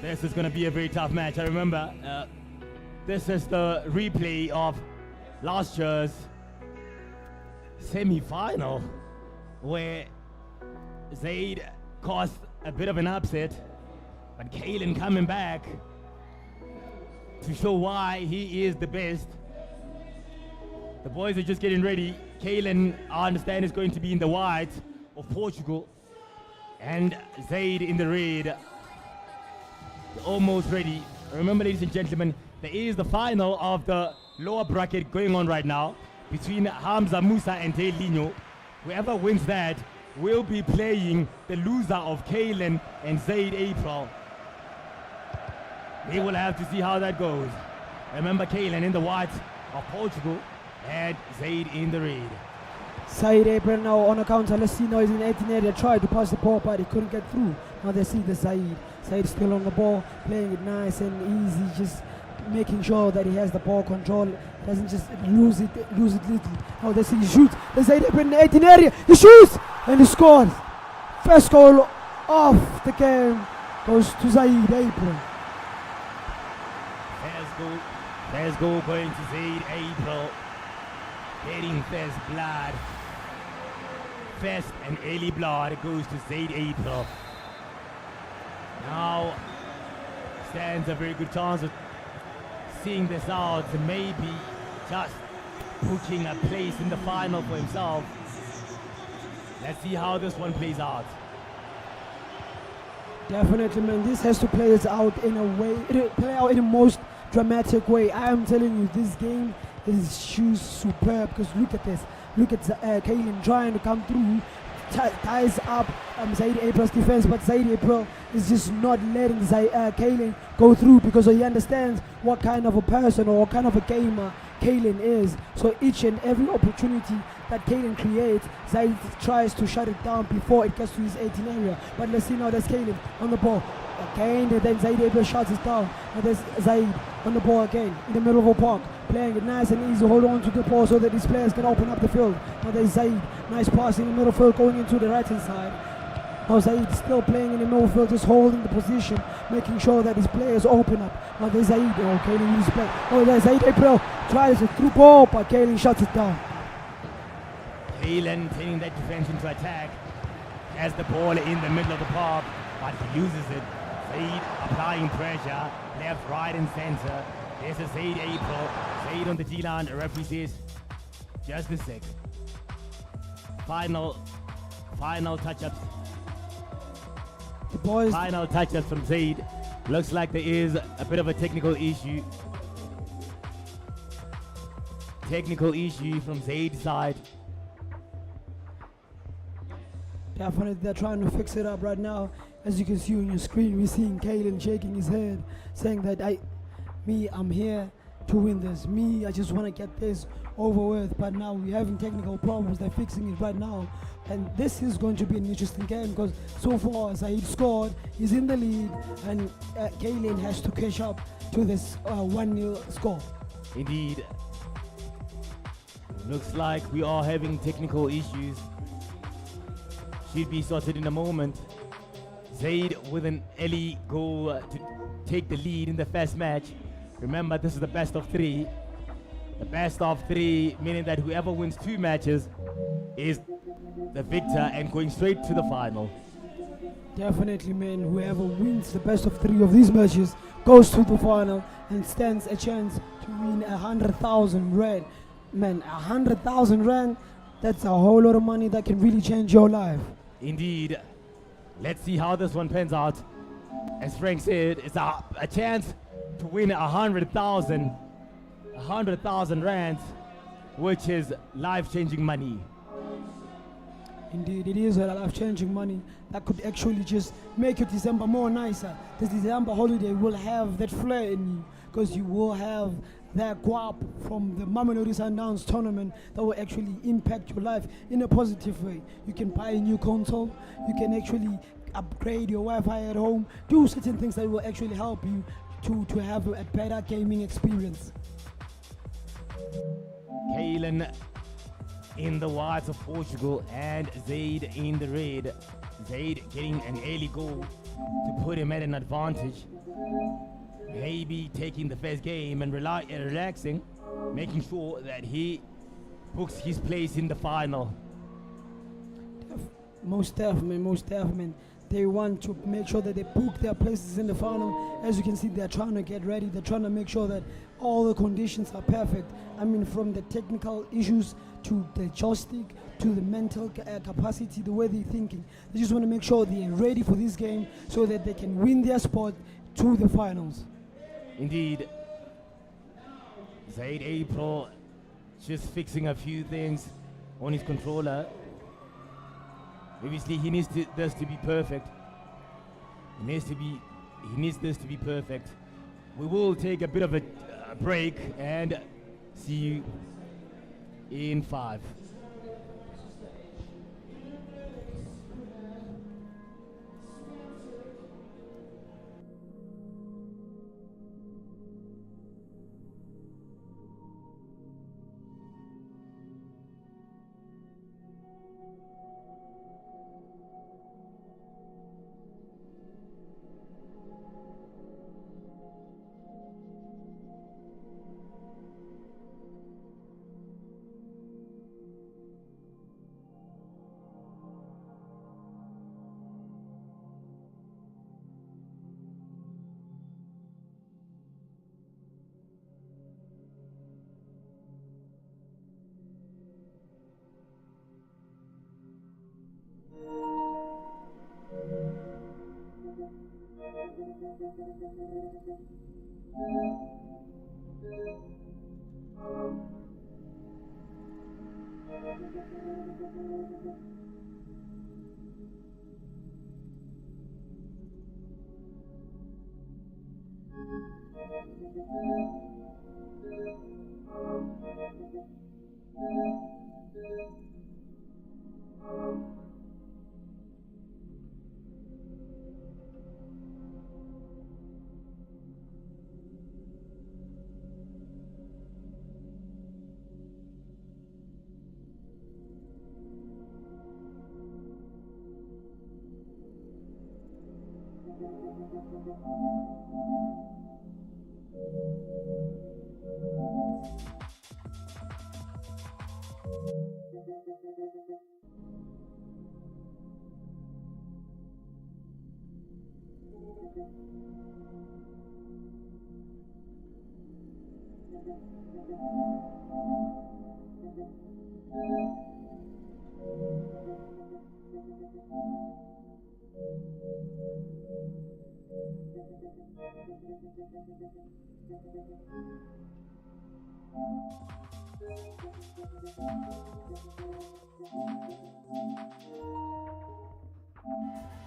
this is going to be a very tough match. I remember this is the replay of last year's semi-final where Zaid caused a bit of an upset, but Kalen coming back to show why he is the best. The boys are just getting ready. Kalen, I understand, is going to be in the white of Portugal, and Zaid in the red. Almost ready. Remember, ladies and gentlemen, there is the final of the lower bracket going on right now between Hamza Musa and Dale Lino. Whoever wins that will be playing the loser of Kalen and Zaid April. We will have to see how that goes. Remember, Kalen in the white of Portugal and Zaid in the red. Zaid April now on a counter. Let's see now, he's in the 18 area. Tried to pass the ball, but he couldn't get through. Now they see the Zaid. Zaid still on the ball, playing it nice and easy, just making sure that he has the ball control, doesn't just lose it little. Now they see he shoots. The Zaid April in the 18 area. He shoots and he scores. First goal of the game goes to Zaid April. First goal going to Zaid April. Getting first blood. First and early blood goes to Zaid April. Now stands a very good chance of seeing this out, maybe just booking a place in the final for himself. Let's see how this one plays out. Definitely, man. This has to play out in a way, play out in the most dramatic way. I am telling you, this game is superb, because look at this. Look at Kalen trying to come through, ties up Zaid April's defense, but Zaid April is just not letting Kalen go through, because he understands what kind of a person or what kind of a gamer Kalen is. So each and every opportunity that Kalen creates, Zaid tries to shut it down before it gets to his 18 area. But let's see now, there's Kalen on the ball again, and then Zaid April shuts it down. And there's Zaid on the ball again in the middle of a park, playing it nice and easy, hold on to the ball so that these players can open up the field. Now there's Zaid, nice pass in the middle field going into the right hand side. Now Zaid still playing in the middle field, just holding the position, making sure that his players open up. Now there's Zaid, Kalen uses play. Oh, there's Zaid April, tries a through ball, but Kalen shuts it down. Kalen turning that defense into attack, has the ball in the middle of the park, but he loses it. Zaid applying pressure, left, right and center. There's a Zaid April. Zaid on the D-line, the referee says, just a sec. Final touch-ups. The boys. Final touch-ups from Zaid. Looks like there is a bit of a technical issue. Technical issue from Zaid's side. Definitely, they're trying to fix it up right now. As you can see on your screen, we're seeing Kalen shaking his head, saying that I'm here to win this. I just want to get this over with. But now we're having technical problems. They're fixing it right now. And this is going to be an interesting game because so far Zaid scored, he's in the lead, and Kalen has to catch up to this 1-0 score. Indeed. Looks like we are having technical issues. Should be sorted in a moment. Zaid with an early goal to take the lead in the first match. Remember, this is the best of 3. The best of 3, meaning that whoever wins 2 matches is the victor and going straight to the final. Definitely, man. Whoever wins the best of 3 of these matches goes to the final and stands a chance to win 100,000 rand. Man, 100,000 rand, that's a whole lot of money that can really change your life. Indeed. Let's see how this one pans out. As Frank said, it's a chance to win 100,000 rands, which is life-changing money. Indeed, it is a life-changing money that could actually just make your December more nicer. This December holiday will have that flair in you because you will have that guap from the Mamelodi Sundowns tournament that will actually impact your life in a positive way. You can buy a new console, you can actually upgrade your Wi-Fi at home, do certain things that will actually help you to have a better gaming experience. Kalen in the whites of Portugal and Zaid in the red. Zaid getting an early goal to put him at an advantage. Maybe taking the first game and relaxing, making sure that he books his place in the final. Most definitely. They want to make sure that they book their places in the final. As you can see, they're trying to get ready. They're trying to make sure that all the conditions are perfect. I mean, from the technical issues to the joystick to the mental capacity, the way they're thinking. They just want to make sure they're ready for this game so that they can win their spot to the finals. Indeed. Zaid April just fixing a few things on his controller. Obviously, he needs this to be perfect. He needs this to be perfect. We will take a bit of a break and see you in 5.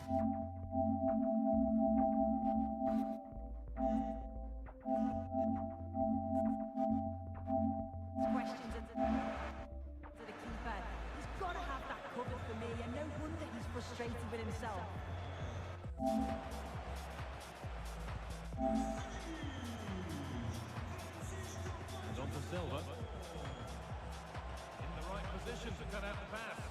Questions to the keeper. He's got to have that covered for me, and no wonder he's frustrated with himself. And on to Silva. In the right position to cut out the pass.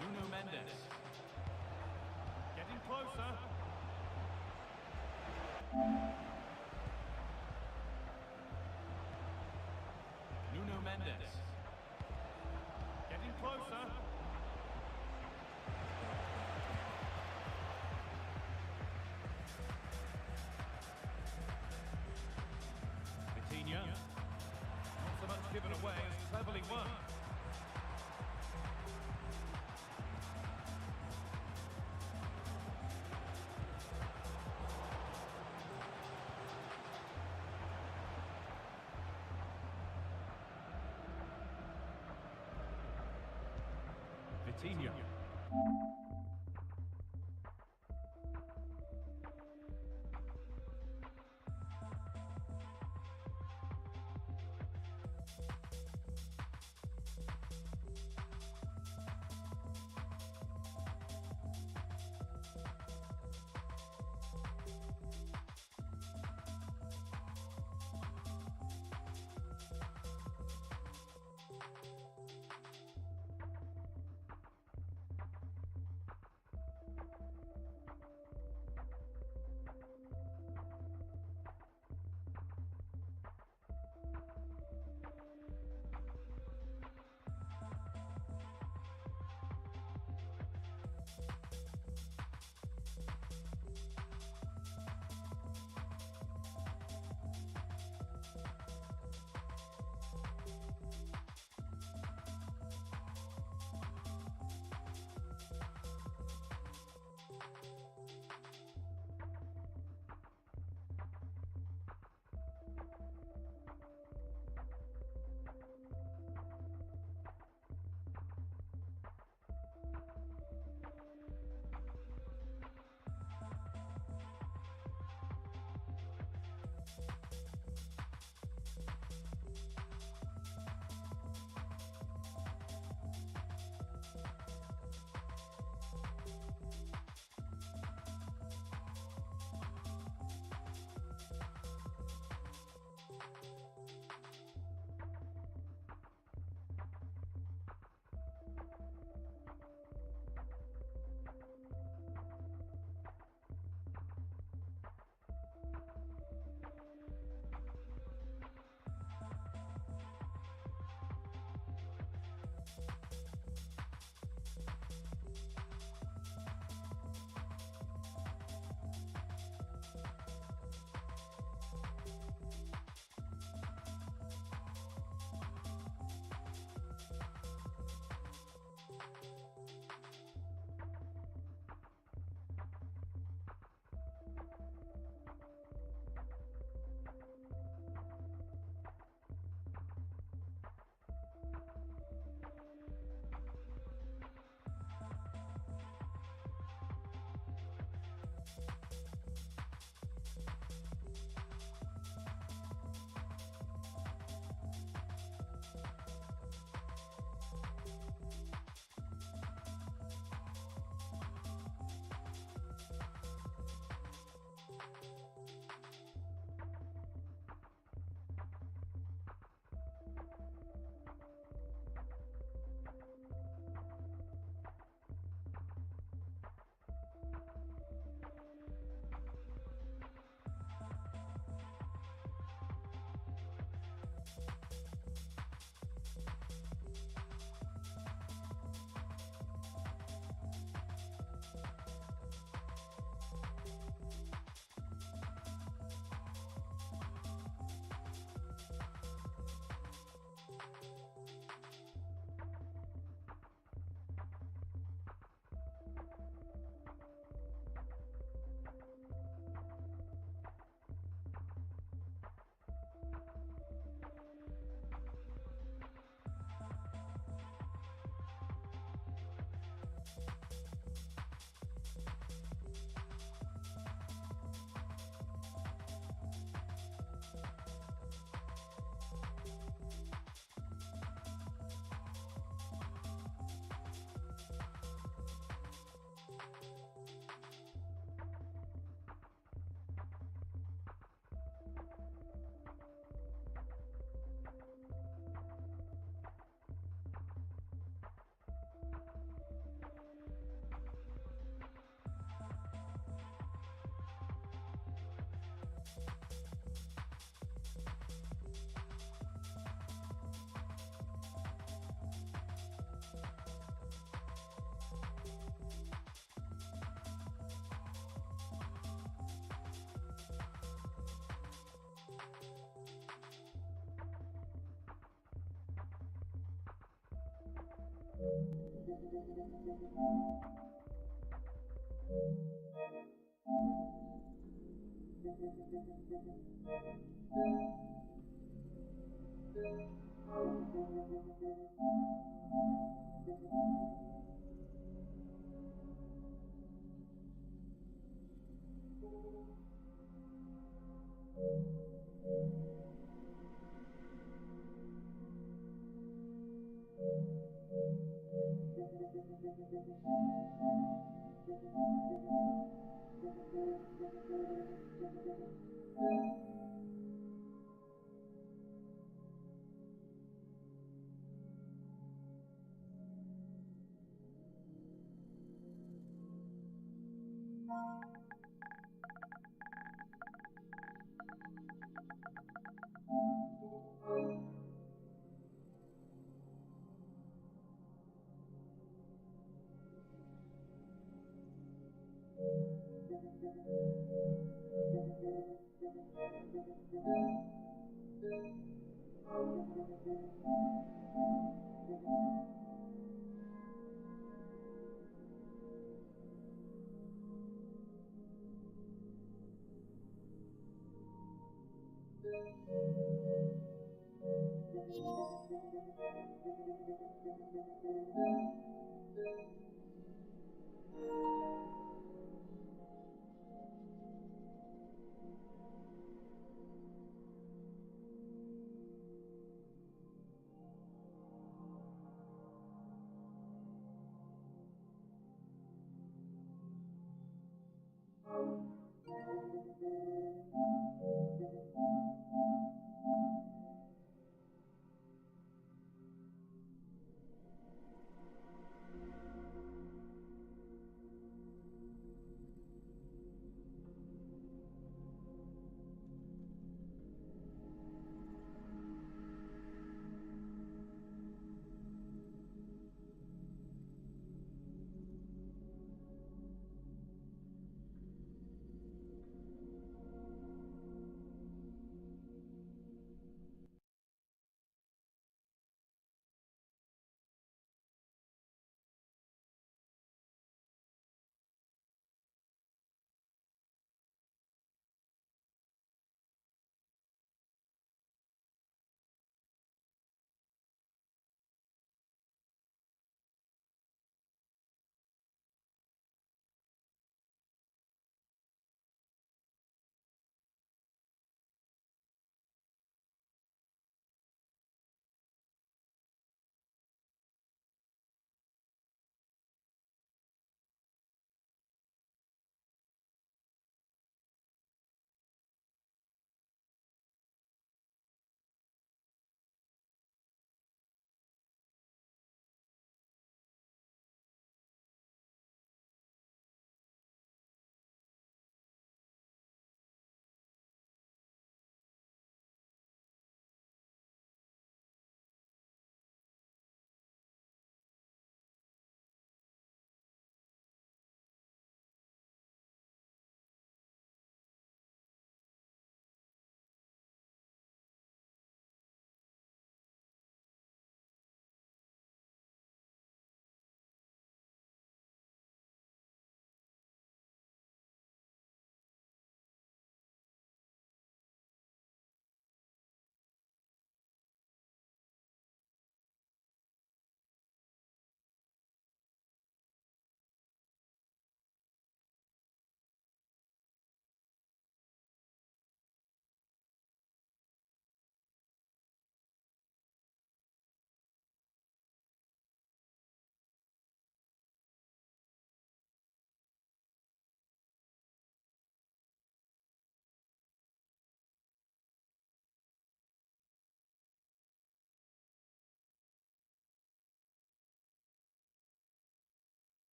Nuno Mendes. Getting closer. Nuno Mendes. Getting closer. Vitinha. Not so much given away as cleverly won. Vitinha.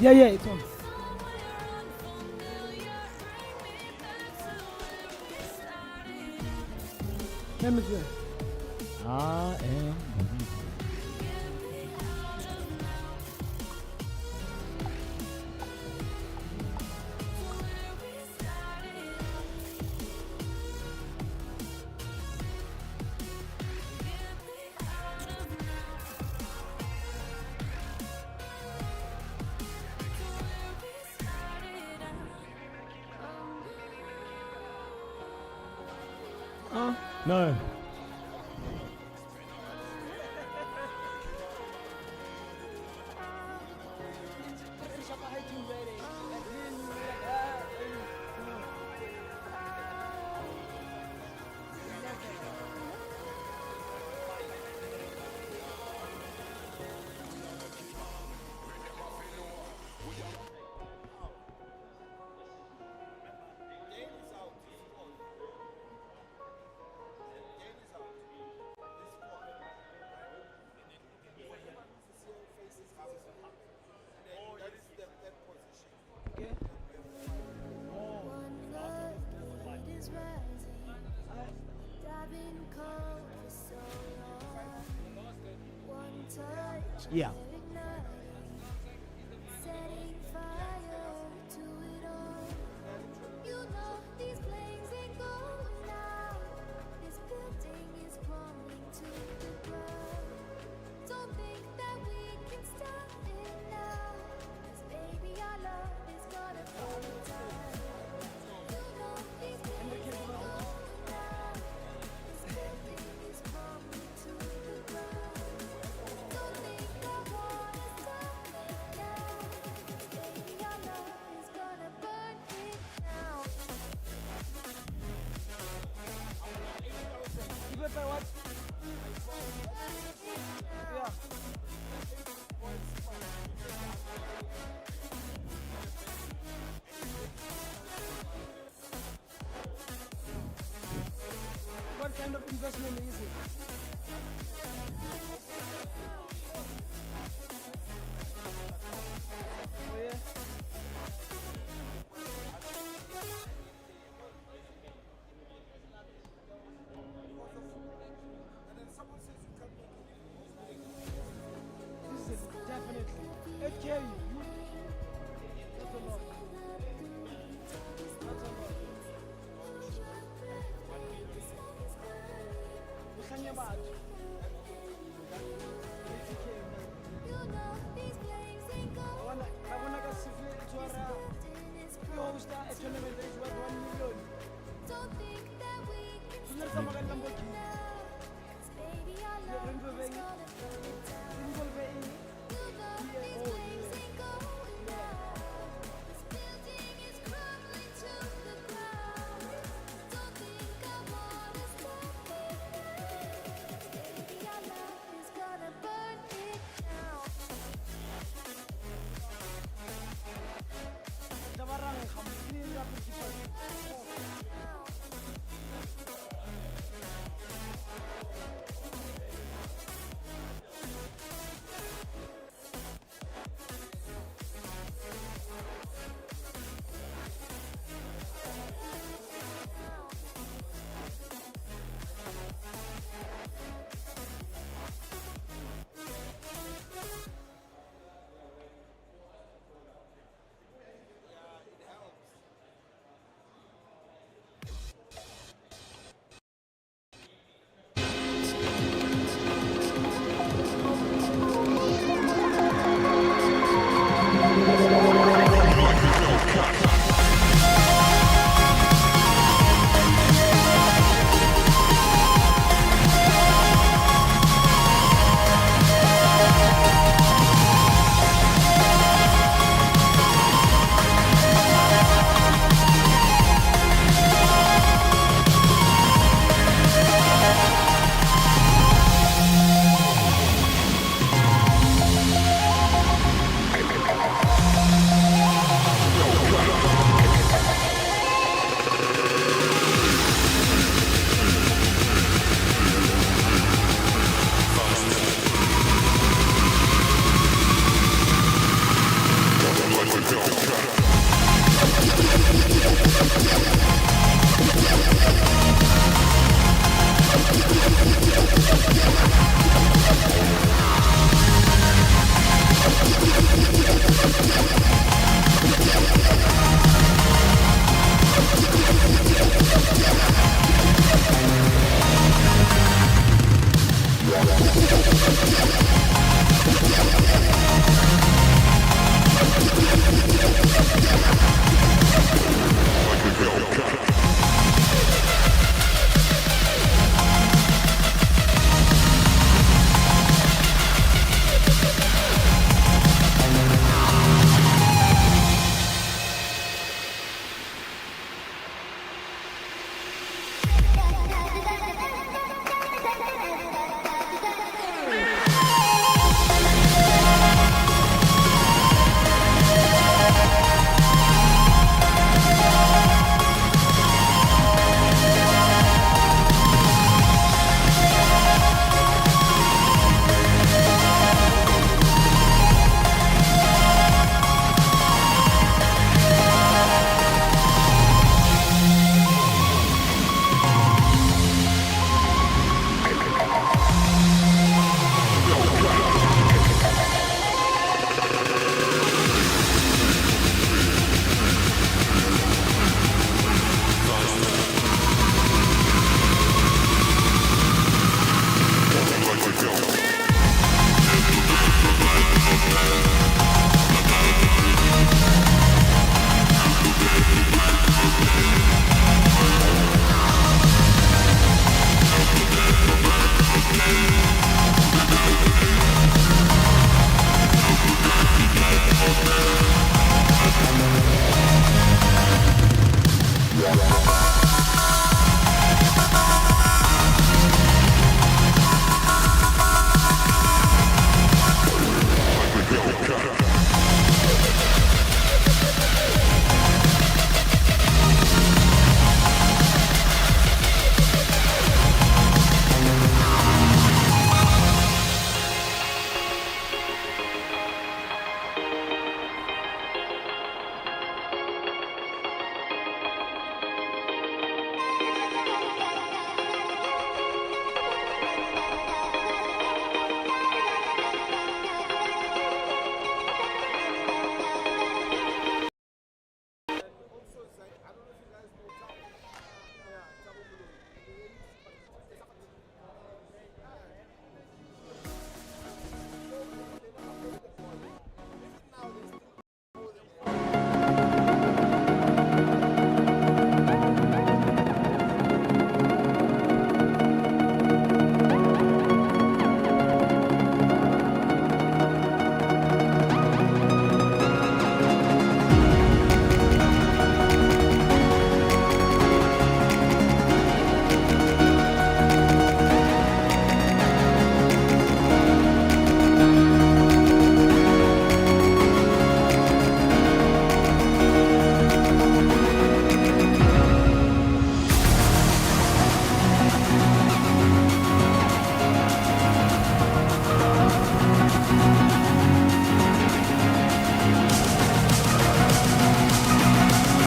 Yeah, yeah, it's on. 10 minutes left. I am. No. Yeah. Setting fire to it all. You know these flames ain't going out. This building is crumbling to the ground. Don't think that we can stop it now. 'Cause baby, our love is gonna fall down. You know these flames ain't going out. This building is crumbling to the ground. Don't think I wanna stop it now. 'Cause baby, our love is gonna burn it down. What kind of investment is it? Oh, yeah. This is definitely 8K.